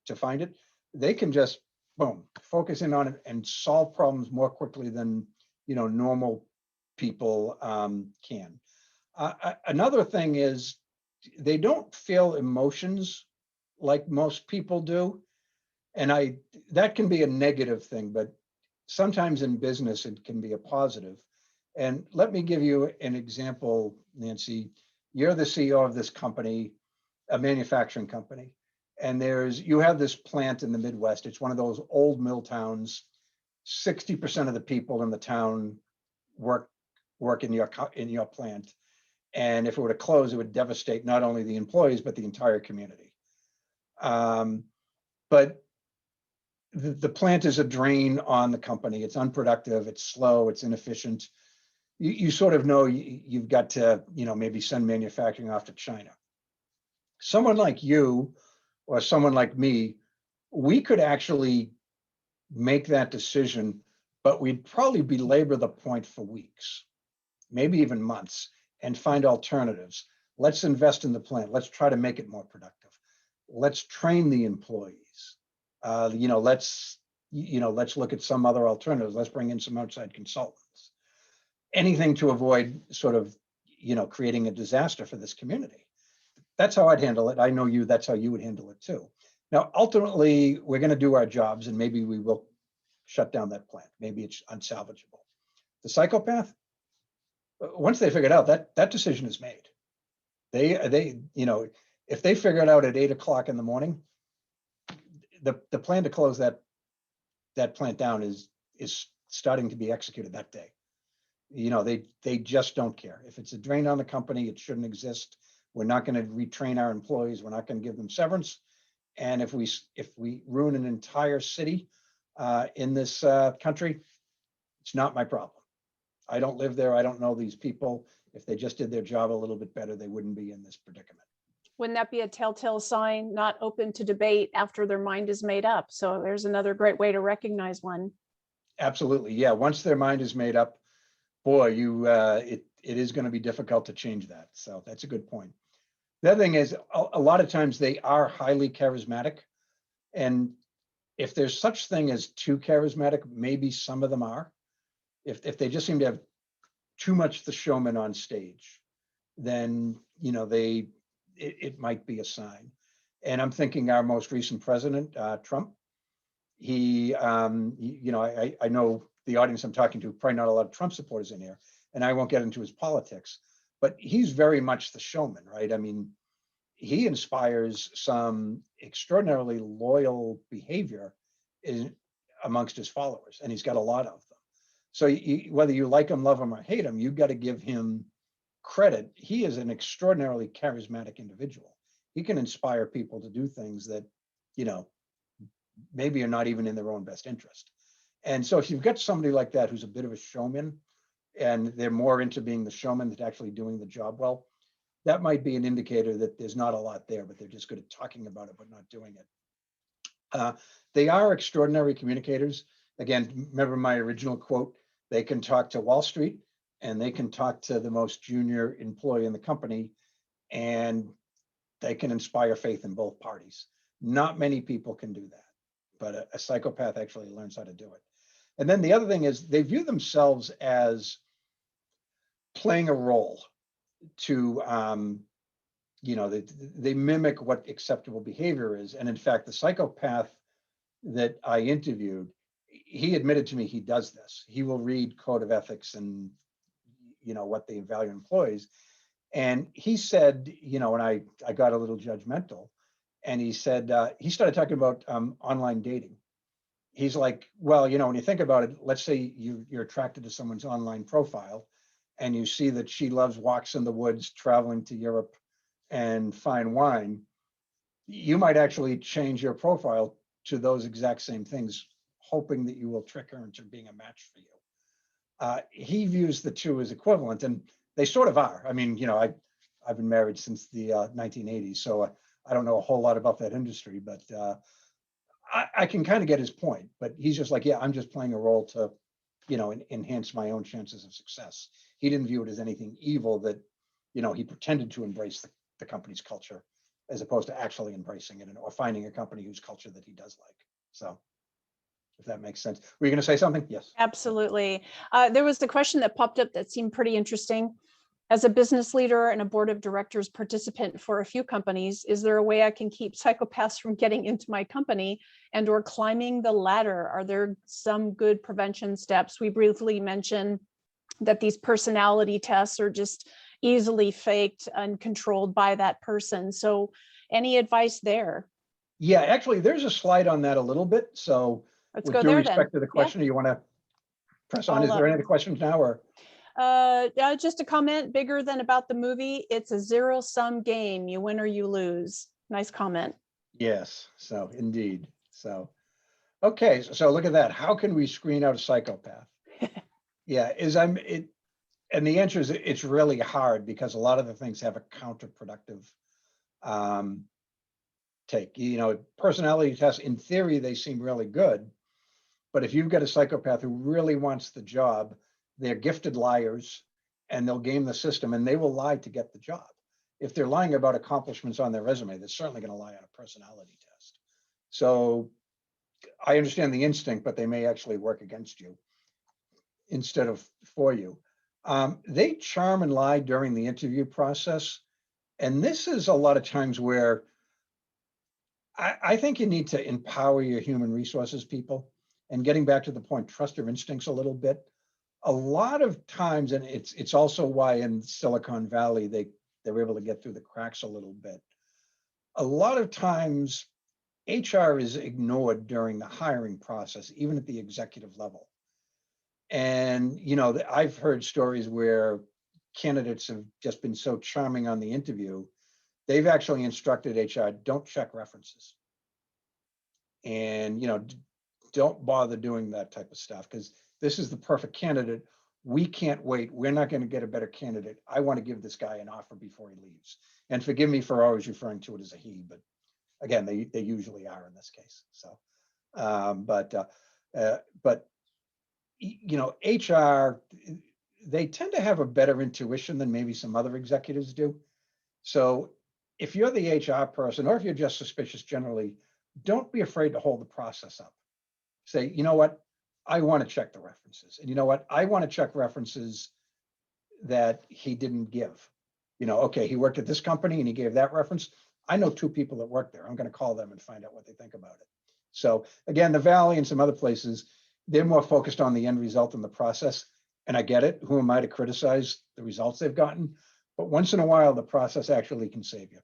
to find it, they can just boom, focus in on it and solve problems more quickly than normal people can. Another thing is, they don't feel emotions like most people do, and that can be a negative thing, but sometimes in business it can be a positive. And let me give you an example, Nancy. You're the CEO of this company, a manufacturing company, and you have this plant in the Midwest. It's one of those old mill towns. 60% of the people in the town work in your plant, and if it were to close, it would devastate not only the employees but the entire community. But the plant is a drain on the company. It's unproductive. It's slow. It's inefficient. You sort of know you've got to maybe send manufacturing off to China. Someone like you or someone like me, we could actually make that decision, but we'd probably belabor the point for weeks, maybe even months, and find alternatives. Let's invest in the plant. Let's try to make it more productive. Let's train the employees. Let's look at some other alternatives. Let's bring in some outside consultants. Anything to avoid sort of, creating a disaster for this community. That's how I'd handle it. I know you, that's how you would handle it too. Now, ultimately, we're going to do our jobs and maybe we will shut down that plant. Maybe it's unsalvageable. The psychopath, once they figure it out, that decision is made. They, if they figure it out at 8 o'clock in the morning, the plan to close that plant down is starting to be executed that day. They just don't care. If it's a drain on the company, it shouldn't exist. We're not going to retrain our employees. We're not going to give them severance. And if we ruin an entire city in this country, it's not my problem. I don't live there. I don't know these people. If they just did their job a little bit better, they wouldn't be in this predicament. Wouldn't that be a telltale sign, not open to debate after their mind is made up? So there's another great way to recognize one. Absolutely. Yeah. Once their mind is made up, boy, it is going to be difficult to change that. So that's a good point. The other thing is a lot of times they are highly charismatic. And if there's such thing as too charismatic, maybe some of them are. If they just seem to have too much the showman on stage, then, it might be a sign. And I'm thinking our most recent president, Trump, I know the audience I'm talking to, probably not a lot of Trump supporters in here, and I won't get into his politics, but he's very much the showman, right? I mean, he inspires some extraordinarily loyal behavior amongst his followers, and he's got a lot of them. So whether you like him, love him, or hate him, you've got to give him credit. He is an extraordinarily charismatic individual. He can inspire people to do things that, maybe are not even in their own best interest. And so if you've got somebody like that who's a bit of a showman, and they're more into being the showman than actually doing the job well, that might be an indicator that there's not a lot there, but they're just good at talking about it, but not doing it. They are extraordinary communicators. Again, remember my original quote, they can talk to Wall Street and they can talk to the most junior employee in the company, and they can inspire faith in both parties. Not many people can do that, but a psychopath actually learns how to do it. And then the other thing is they view themselves as playing a role to, they mimic what acceptable behavior is. And in fact, the psychopath that I interviewed, he admitted to me he does this. He will read code of ethics and, what they value in employees. And he said, and I got a little judgmental, and he said, he started talking about online dating. He's like, well, when you think about it, let's say you're attracted to someone's online profile and you see that she loves walks in the woods, traveling to Europe and fine wine. You might actually change your profile to those exact same things, hoping that you will trick her into being a match for you. He views the two as equivalent, and they sort of are. I mean, I've been married since the 1980s, so I don't know a whole lot about that industry, but I can kind of get his point. But he's just like, yeah, I'm just playing a role to, enhance my own chances of success. He didn't view it as anything evil that, he pretended to embrace the company's culture as opposed to actually embracing it or finding a company whose culture that he does like. So if that makes sense. Were you going to say something? Yes. Absolutely. There was the question that popped up that seemed pretty interesting. As a business leader and a board of directors participant for a few companies, is there a way I can keep psychopaths from getting into my company and or climbing the ladder? Are there some good prevention steps? We briefly mentioned that these personality tests are just easily faked and controlled by that person. So any advice there? Yeah, actually, there's a slide on that a little bit. So Let's with go due there respect then. to the question, you want to press on? I'll, Is there any other questions now, or? Just a comment bigger than about the movie. It's a zero-sum game. You win or you lose. Nice comment. Yes, so indeed. So, okay, so look at that. How can we screen out a psychopath? Yeah, and the answer is it's really hard because a lot of the things have a counterproductive take. Personality tests, in theory, they seem really good, but if you've got a psychopath who really wants the job, they're gifted liars and they'll game the system and they will lie to get the job. If they're lying about accomplishments on their resume, they're certainly going to lie on a personality test. So I understand the instinct, but they may actually work against you instead of for you. They charm and lie during the interview process. And this is a lot of times where I think you need to empower your human resources people. And getting back to the point, trust your instincts a little bit. A lot of times, and it's also why in Silicon Valley they're able to get through the cracks a little bit. A lot of times HR is ignored during the hiring process, even at the executive level. And, I've heard stories where candidates have just been so charming on the interview, they've actually instructed HR, don't check references. And, don't bother doing that type of stuff because this is the perfect candidate. We can't wait. We're not going to get a better candidate. I want to give this guy an offer before he leaves. And forgive me for always referring to it as a he, but again, they usually are in this case. So, but HR, they tend to have a better intuition than maybe some other executives do. So if you're the HR person, or if you're just suspicious generally, don't be afraid to hold the process up. Say, you know what? I want to check the references. And you know what? I want to check references that he didn't give. Okay, he worked at this company and he gave that reference. I know 2 people that work there. I'm going to call them and find out what they think about it. So again, the Valley and some other places, they're more focused on the end result and the process. And I get it. Who am I to criticize the results they've gotten? But once in a while, the process actually can save you.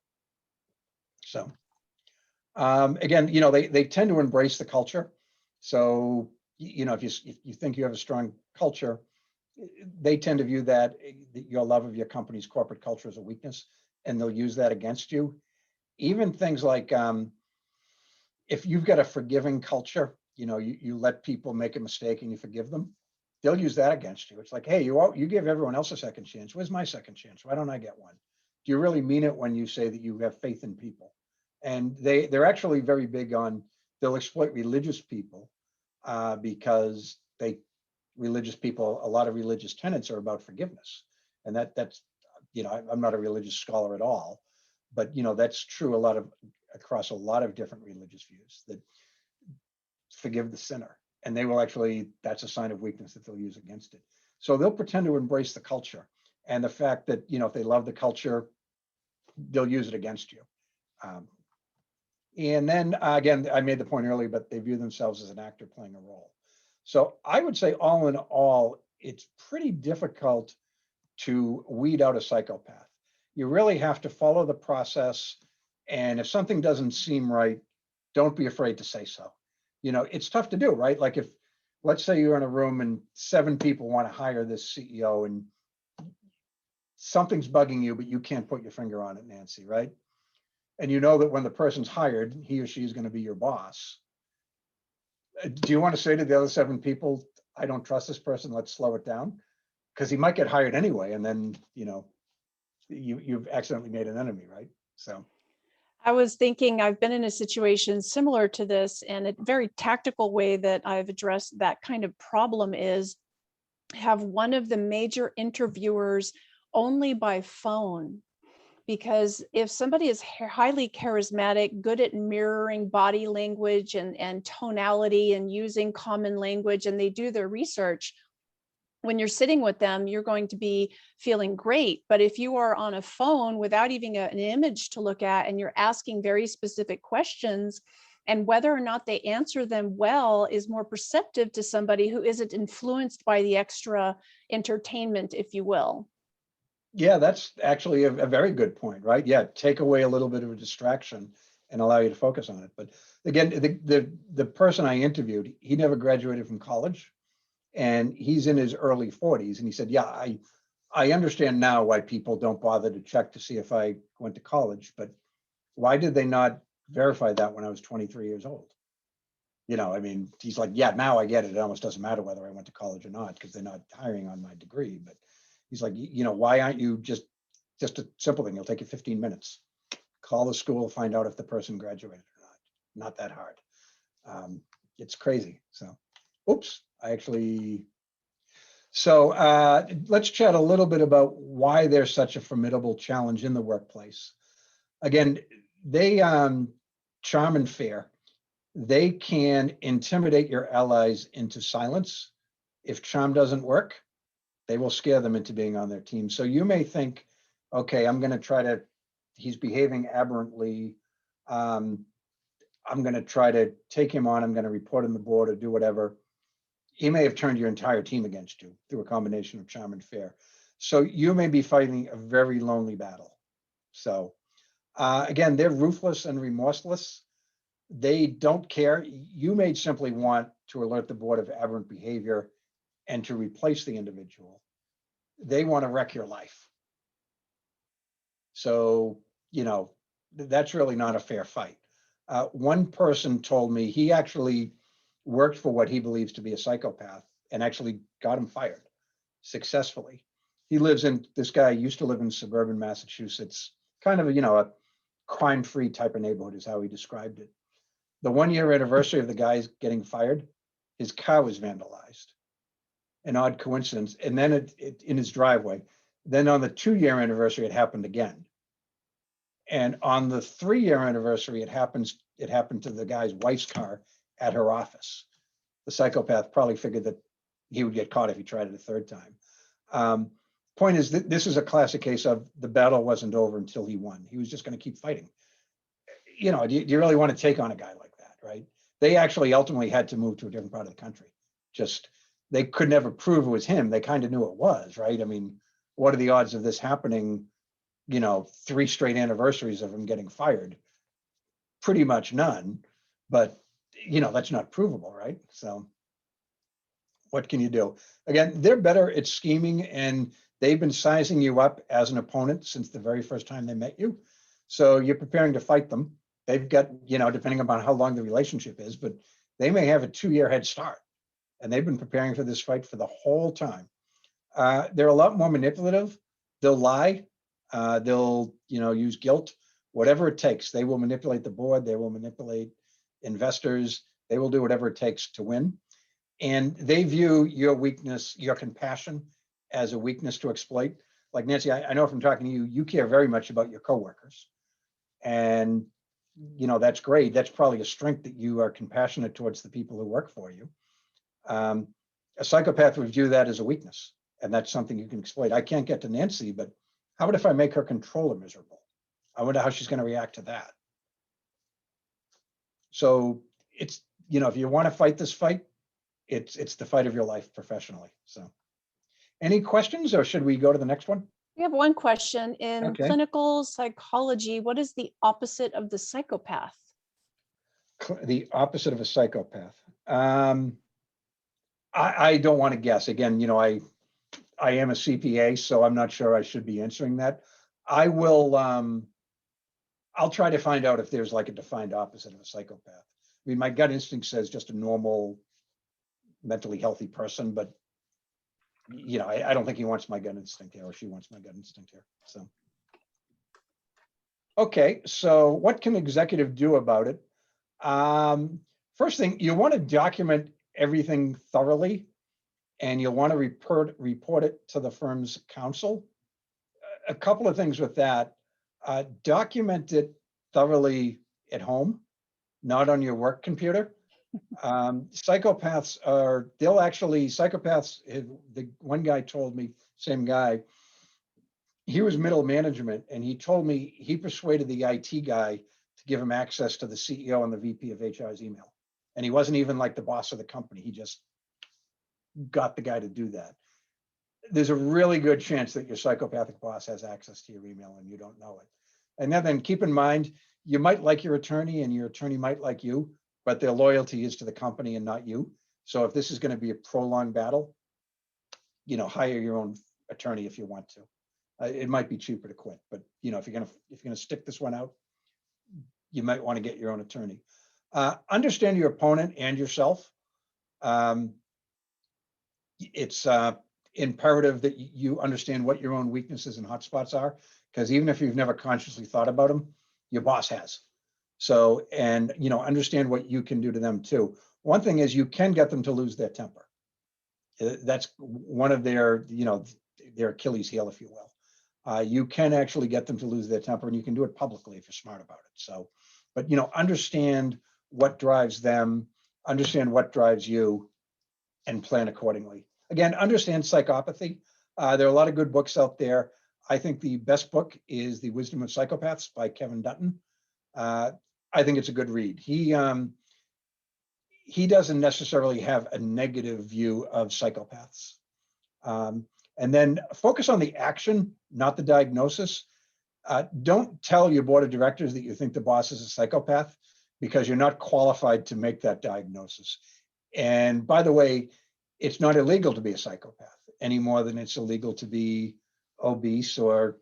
So again, they tend to embrace the culture. So, if you think you have a strong culture, they tend to view that your love of your company's corporate culture as a weakness, and they'll use that against you. Even things like if you've got a forgiving culture, you let people make a mistake and you forgive them, they'll use that against you. It's like, hey, you give everyone else a second chance. Where's my second chance? Why don't I get one? Do you really mean it when you say that you have faith in people? And they're actually very big on, they'll exploit religious people because religious people, a lot of religious tenets are about forgiveness. And that's, I'm not a religious scholar at all, but that's true across a lot of different religious views, that forgive the sinner. And they will actually, that's a sign of weakness that they'll use against it. So they'll pretend to embrace the culture. And the fact that, if they love the culture, they'll use it against you. And then again, I made the point earlier, but they view themselves as an actor playing a role. So I would say all in all, it's pretty difficult to weed out a psychopath. You really have to follow the process. And if something doesn't seem right, don't be afraid to say so. It's tough to do, right? Like if, let's say you're in a room and 7 people want to hire this CEO and something's bugging you, but you can't put your finger on it, Nancy, right? And that when the person's hired, he or she is going to be your boss. Do you want to say to the other 7 people, I don't trust this person, let's slow it down? Because he might get hired anyway. And then, you've accidentally made an enemy, right? So. I was thinking I've been in a situation similar to this, and a very tactical way that I've addressed that kind of problem is have one of the major interviewers only by phone. Because if somebody is highly charismatic, good at mirroring body language and tonality and using common language, and they do their research, when you're sitting with them, you're going to be feeling great. But if you are on a phone without even an image to look at, and you're asking very specific questions, and whether or not they answer them well is more perceptive to somebody who isn't influenced by the extra entertainment, if you will. Yeah, that's actually a very good point, right? Yeah, take away a little bit of a distraction and allow you to focus on it. But again, the person I interviewed, he never graduated from college, and he's in his early 40s. And he said, yeah, I understand now why people don't bother to check to see if I went to college, but why did they not verify that when I was 23 years old? He's like, yeah, now I get it. It almost doesn't matter whether I went to college or not because they're not hiring on my degree. But he's like, why aren't you just a simple thing? It'll take you 15 minutes. Call the school, find out if the person graduated or not. Not that hard. It's crazy. So, oops, let's chat a little bit about why there's such a formidable challenge in the workplace. Again, they charm and fear. They can intimidate your allies into silence. If charm doesn't work, They will scare them into being on their team. So you may think, okay, he's behaving aberrantly. I'm going to try to take him on. I'm going to report him the board or do whatever. He may have turned your entire team against you through a combination of charm and fear. So you may be fighting a very lonely battle. So again, they're ruthless and remorseless. They don't care. You may simply want to alert the board of aberrant behavior and to replace the individual. They want to wreck your life. So, that's really not a fair fight. One person told me he actually worked for what he believes to be a psychopath and actually got him fired successfully. This guy used to live in suburban Massachusetts, kind of, a crime-free type of neighborhood is how he described it. The 1-year anniversary of the guy getting fired, his car was vandalized. An odd coincidence. And then it in his driveway. Then on the 2-year anniversary, it happened again. And on the 3-year anniversary, it happened to the guy's wife's car at her office. The psychopath probably figured that he would get caught if he tried it a third time. Point is that this is a classic case of the battle wasn't over until he won. He was just going to keep fighting. Do you really want to take on a guy like that, right? They actually ultimately had to move to a different part of the country. They could never prove it was him. They kind of knew it was, right? I mean, what are the odds of this happening, 3 straight anniversaries of him getting fired? Pretty much none, but that's not provable, right? So what can you do? Again, they're better at scheming, and they've been sizing you up as an opponent since the very first time they met you. So you're preparing to fight them. They've got, depending upon how long the relationship is, but they may have a 2-year head start, and they've been preparing for this fight for the whole time. They're a lot more manipulative. They'll lie. They'll, use guilt, whatever it takes. They will manipulate the board. They will manipulate investors. They will do whatever it takes to win. And they view your weakness, your compassion, as a weakness to exploit. Like Nancy, I know from talking to you, you care very much about your coworkers. And, that's great. That's probably a strength that you are compassionate towards the people who work for you. A psychopath would view that as a weakness. And that's something you can exploit. I can't get to Nancy, but how about if I make her controller miserable? I wonder how she's going to react to that. So it's, if you want to fight this fight, it's the fight of your life professionally. So any questions, or should we go to the next one? We have one question. In Okay. clinical psychology, what is the opposite of the psychopath? The opposite of a psychopath. I don't want to guess. Again, I am a CPA, so I'm not sure I should be answering that. I will, I'll try to find out if there's like a defined opposite of a psychopath. I mean, my gut instinct says just a normal, mentally healthy person, but I don't think he wants my gut instinct here, or she wants my gut instinct here. So, okay, so what can executive do about it? First thing, you want to document everything thoroughly, and you'll want to report it to the firm's counsel. A couple of things with that: document it thoroughly at home, not on your work computer. Psychopaths, the one guy told me, same guy, he was middle management, and he told me he persuaded the IT guy to give him access to the CEO and the VP of HR's email. And he wasn't even like the boss of the company. He just got the guy to do that. There's a really good chance that your psychopathic boss has access to your email and you don't know it. And then keep in mind, you might like your attorney and your attorney might like you, but their loyalty is to the company and not you. So if this is going to be a prolonged battle, hire your own attorney if you want to. It might be cheaper to quit, but if you're gonna stick this one out, you might want to get your own attorney. Understand your opponent and yourself. It's imperative that you understand what your own weaknesses and hotspots are, because even if you've never consciously thought about them, your boss has. So, and understand what you can do to them too. One thing is you can get them to lose their temper. That's one of their Achilles heel, if you will. You can actually get them to lose their temper, and you can do it publicly if you're smart about it. So, but understand what drives them, understand what drives you, and plan accordingly. Again, understand psychopathy. There are a lot of good books out there. I think the best book is The Wisdom of Psychopaths by Kevin Dutton. I think it's a good read. He doesn't necessarily have a negative view of psychopaths. And then focus on the action, not the diagnosis. Don't tell your board of directors that you think the boss is a psychopath, because you're not qualified to make that diagnosis. And by the way, it's not illegal to be a psychopath any more than it's illegal to be obese or,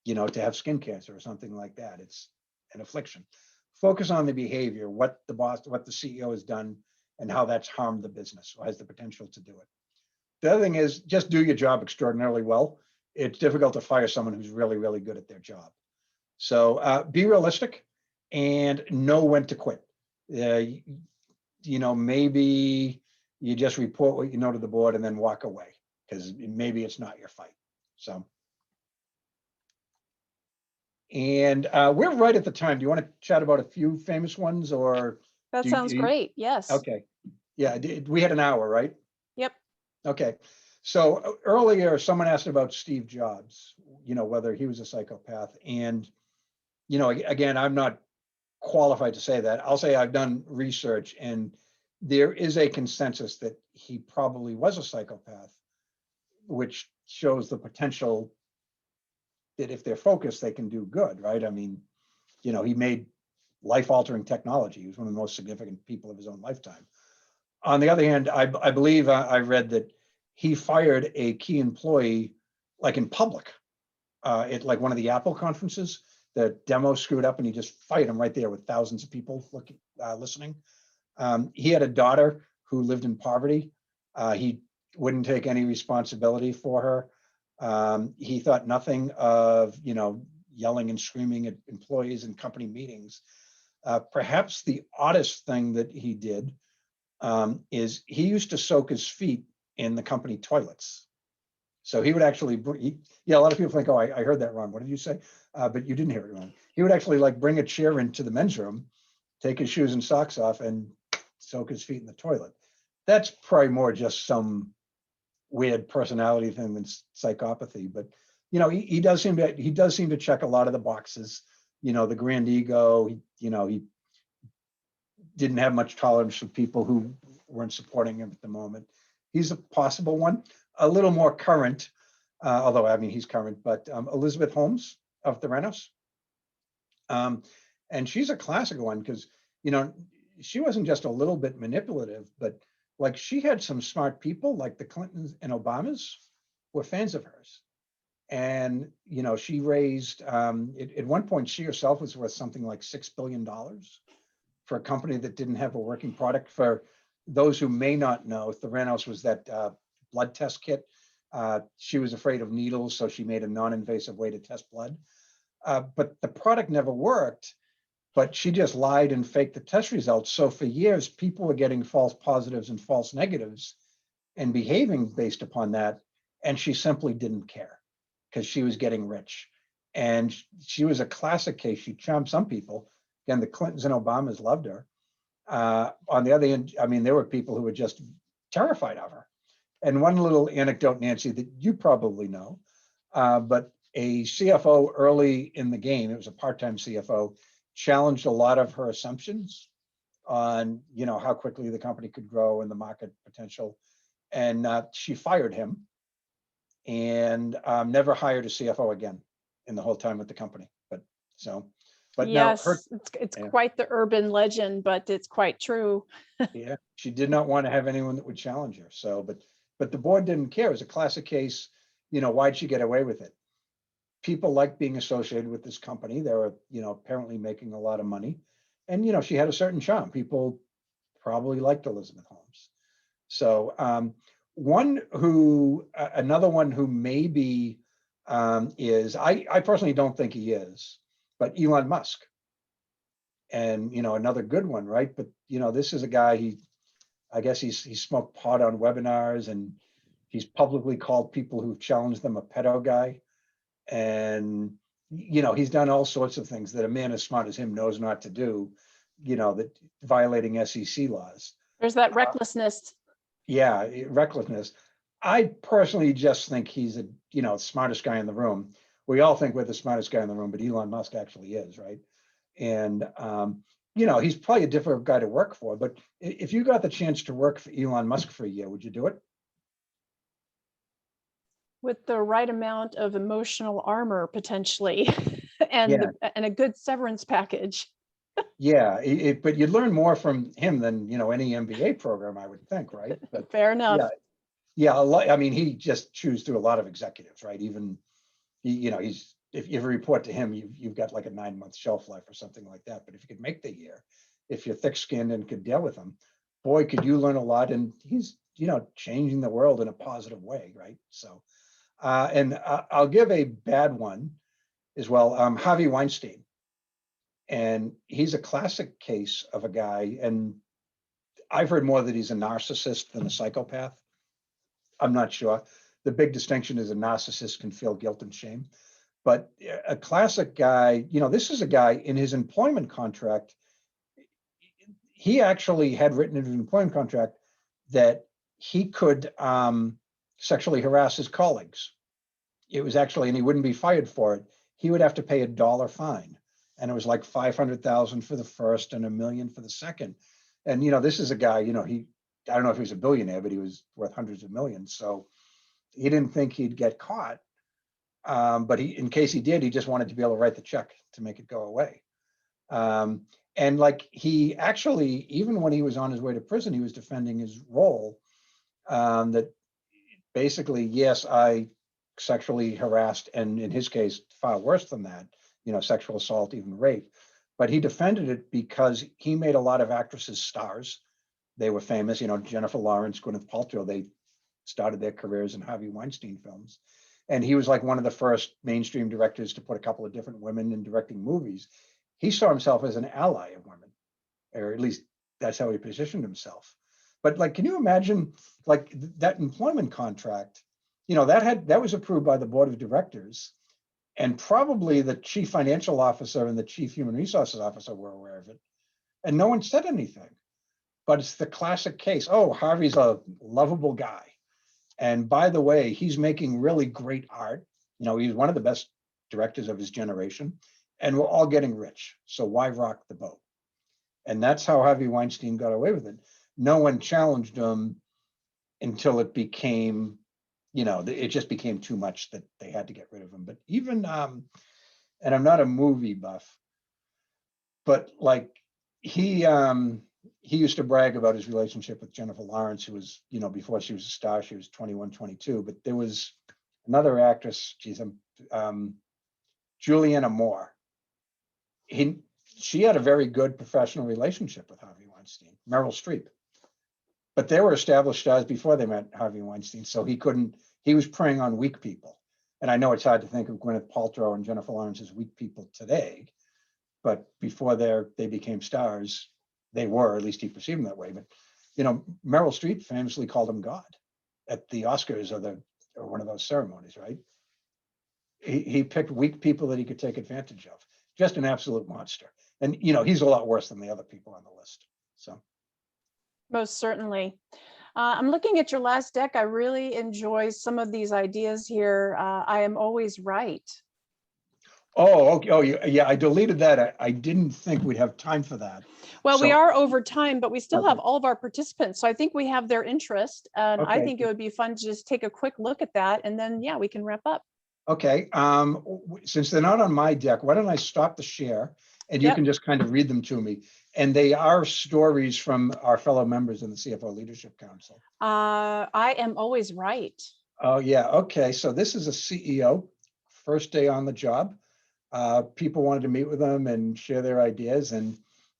to have skin cancer or something like that. It's an affliction. Focus on the behavior, what the CEO has done and how that's harmed the business or has the potential to do it. The other thing is just do your job extraordinarily well. It's difficult to fire someone who's really, really good at their job. So be realistic and know when to quit. Maybe you just report what you know to the board and then walk away, because maybe it's not your fight. So, and we're right at the time. Do you want to chat about a few famous ones, or? That sounds great. Yes. Okay. Yeah, we had an hour, right? Yep. Okay. So earlier, someone asked about Steve Jobs, whether he was a psychopath. And, again, I'm not qualified to say that. I'll say I've done research, and there is a consensus that he probably was a psychopath, which shows the potential that if they're focused, they can do good, right? I mean, he made life-altering technology. He was one of the most significant people of his own lifetime. On the other hand, I believe I read that he fired a key employee, like in public, at like one of the Apple conferences. The demo screwed up, and he just fired him right there with thousands of people listening. He had a daughter who lived in poverty. He wouldn't take any responsibility for her. He thought nothing of, yelling and screaming at employees in company meetings. Perhaps the oddest thing that he did is he used to soak his feet in the company toilets. So he would actually, a lot of people think, oh, I heard that wrong. What did you say? But you didn't hear it wrong. He would actually bring a chair into the men's room, take his shoes and socks off, and soak his feet in the toilet. That's probably more just some weird personality thing than psychopathy. But he does seem to check a lot of the boxes. The grand ego. He didn't have much tolerance for people who weren't supporting him at the moment. He's a possible one. A little more current, although I mean he's current, but Elizabeth Holmes of Theranos. And she's a classic one because she wasn't just a little bit manipulative, but she had some smart people, like the Clintons and Obamas were fans of hers. And she raised at one point she herself was worth something like $6 billion for a company that didn't have a working product. For those who may not know, Theranos was that blood test kit. She was afraid of needles, so she made a non-invasive way to test blood. But the product never worked, but she just lied and faked the test results. So for years, people were getting false positives and false negatives and behaving based upon that. And she simply didn't care because she was getting rich. And she was a classic case. She charmed some people. Again, the Clintons and Obamas loved her. On the other hand, I mean, there were people who were just terrified of her. And one little anecdote, Nancy, that you probably know, but a CFO early in the game, it was a part-time CFO, challenged a lot of her assumptions on, how quickly the company could grow and the market potential. And she fired him and never hired a CFO again in the whole time with the company. But yes, no, it's quite the urban legend, but it's quite true. Yeah, she did not want to have anyone that would challenge her. So, but the board didn't care. It was a classic case. Why'd she get away with it? People liked being associated with this company. They were, apparently making a lot of money, and she had a certain charm. People probably liked Elizabeth Holmes. So, another one who maybe is, I personally don't think he is, but Elon Musk. And, another good one, right? But, this is a guy, I guess he's smoked pot on webinars, and he's publicly called people who've challenged them a pedo guy. And, he's done all sorts of things that a man as smart as him knows not to do, that violating SEC laws. There's that recklessness. Yeah, recklessness. I personally just think he's a, smartest guy in the room. We all think we're the smartest guy in the room, but Elon Musk actually is, right? And, he's probably a difficult guy to work for, but if you got the chance to work for Elon Musk for a year, would you do it? With the right amount of emotional armor potentially, and Yeah. and a good severance package. Yeah, but you'd learn more from him than, any MBA program, I would think, right? But Fair enough. yeah, I mean, he just chews through a lot of executives, right? Even he's, if you ever report to him, you've got like a 9-month shelf life or something like that. But if you could make the year, if you're thick-skinned and could deal with him, boy, could you learn a lot. And he's, changing the world in a positive way, right? So, and I'll give a bad one as well. Harvey Weinstein, and he's a classic case of a guy, and I've heard more that he's a narcissist than a psychopath. I'm not sure. The big distinction is a narcissist can feel guilt and shame. But a classic guy, this is a guy in his employment contract. He actually had written in his employment contract that he could sexually harass his colleagues. It was actually, and he wouldn't be fired for it. He would have to pay $1 fine. And it was like 500,000 for the first and $1 million for the second. And, this is a guy, I don't know if he was a billionaire, but he was worth hundreds of millions. So he didn't think he'd get caught. But in case he did, he just wanted to be able to write the check to make it go away. And like he actually, even when he was on his way to prison, he was defending his role, that basically, yes, I sexually harassed, and in his case, far worse than that, sexual assault, even rape. But he defended it because he made a lot of actresses stars. They were famous, Jennifer Lawrence, Gwyneth Paltrow, they started their careers in Harvey Weinstein films. And he was like one of the first mainstream directors to put a couple of different women in directing movies. He saw himself as an ally of women, or at least that's how he positioned himself. But like, can you imagine like that employment contract, that was approved by the board of directors, and probably the chief financial officer and the chief human resources officer were aware of it, and no one said anything. But it's the classic case. Oh, Harvey's a lovable guy. And by the way, he's making really great art. He's one of the best directors of his generation, and we're all getting rich. So why rock the boat? And that's how Harvey Weinstein got away with it. No one challenged him until it became, it just became too much that they had to get rid of him. But even, and I'm not a movie buff, but like he used to brag about his relationship with Jennifer Lawrence, who was, before she was a star, she was 21, 22. But there was another actress, Julianne Moore. She had a very good professional relationship with Harvey Weinstein, Meryl Streep. But they were established stars before they met Harvey Weinstein. So he was preying on weak people. And I know it's hard to think of Gwyneth Paltrow and Jennifer Lawrence as weak people today, but before they became stars, they were, at least he perceived them that way. But, Meryl Streep famously called him God at the Oscars or one of those ceremonies, right? He picked weak people that he could take advantage of. Just an absolute monster. And, he's a lot worse than the other people on the list. So. Most certainly. I'm looking at your last deck. I really enjoy some of these ideas here. I am always right. Oh, okay. Oh, yeah. I deleted that. I didn't think we'd have time for that. Well, So, we are over time, but we still okay. have all of our participants. So I think we have their interest. And I Okay. think it would be fun to just take a quick look at that. And then, yeah, we can wrap up. Okay. Since they're not on my deck, why don't I stop the share and you Yep. can just kind of read them to me. And they are stories from our fellow members in the CFO Leadership Council. I am always right. Oh, yeah. Okay. So this is a CEO, first day on the job. People wanted to meet with them and share their ideas, and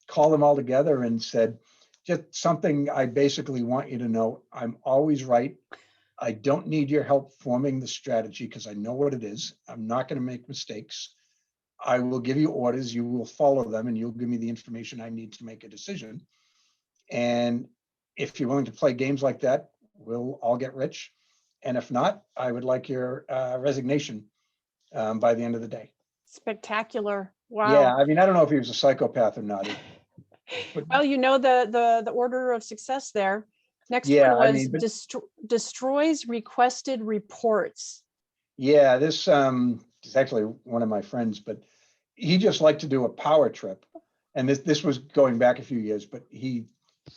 call them all together and said, just something I basically want you to know. I'm always right. I don't need your help forming the strategy because I know what it is. I'm not going to make mistakes. I will give you orders. You will follow them, and you'll give me the information I need to make a decision. And if you're willing to play games like that, we'll all get rich. And if not, I would like your resignation by the end of the day. Spectacular. Wow. Yeah, I mean, I don't know if he was a psychopath or not. But Well, the order of success there. Next Yeah, one I was mean, but destroys requested reports. yeah, this is actually one of my friends, but he just liked to do a power trip. And this was going back a few years, but he,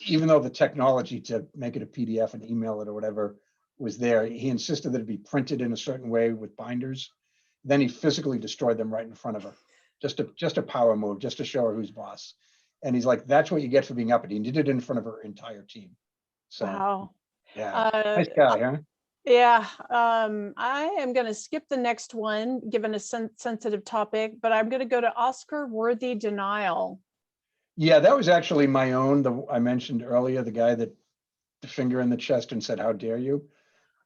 even though the technology to make it a PDF and email it or whatever was there, he insisted that it be printed in a certain way with binders. Then he physically destroyed them right in front of her. Just a power move, just to show her who's boss. And he's like, that's what you get for being uppity. And he did it in front of her entire team. So Wow. yeah, nice guy, huh? Yeah, I am going to skip the next one, given a sensitive topic, but I'm going to go to Oscar-worthy denial. Yeah, that was actually my own. I mentioned earlier, the guy that the finger in the chest and said, "How dare you?"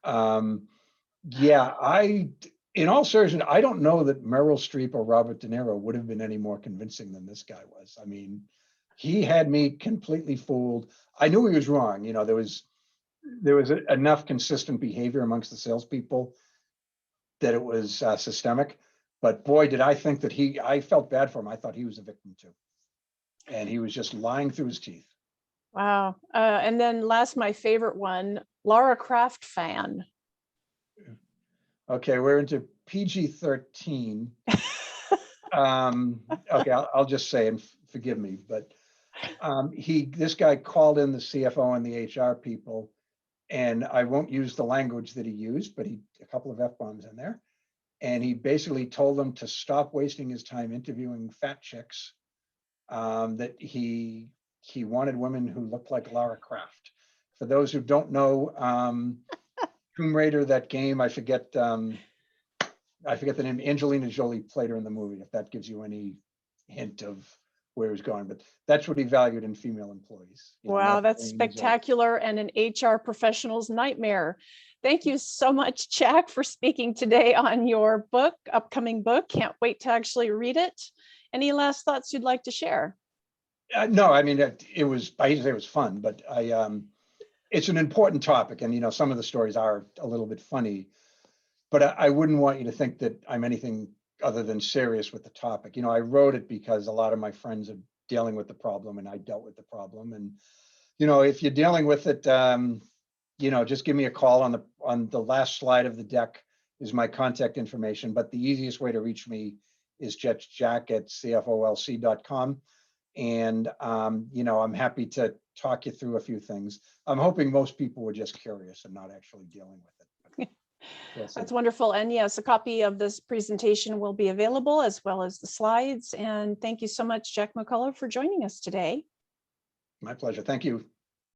Yeah, in all seriousness, I don't know that Meryl Streep or Robert De Niro would have been any more convincing than this guy was. I mean, he had me completely fooled. I knew he was wrong. You know, there was enough consistent behavior amongst the salespeople that it was systemic. But boy, did I think that I felt bad for him. I thought he was a victim too. And he was just lying through his teeth. Wow. And then last, my favorite one, Lara Croft fan. Okay, we're into PG-13. Okay, I'll just say, and forgive me, but this guy called in the CFO and the HR people, and I won't use the language that he used, but a couple of F-bombs in there. And he basically told them to stop wasting his time interviewing fat chicks, that he wanted women who looked like Lara Croft. For those who don't know, Tomb Raider, that game, I forget the name. Angelina Jolie played her in the movie, if that gives you any hint of where he was going. But that's what he valued in female employees. Wow, that's spectacular and an HR professional's nightmare. Thank you so much, Jack, for speaking today on your upcoming book. Can't wait to actually read it. Any last thoughts you'd like to share? No, I mean, it was, I hate to say it was fun, but it's an important topic. And, some of the stories are a little bit funny, but I wouldn't want you to think that I'm anything other than serious with the topic. I wrote it because a lot of my friends are dealing with the problem, and I dealt with the problem. And, if you're dealing with it, just give me a call. On the last slide of the deck is my contact information, but the easiest way to reach me is just jack@cfolc.com. And, I'm happy to talk you through a few things. I'm hoping most people were just curious and not actually dealing with it. That's wonderful. And yes, a copy of this presentation will be available, as well as the slides. And thank you so much, Jack McCullough, for joining us today. My pleasure. Thank you.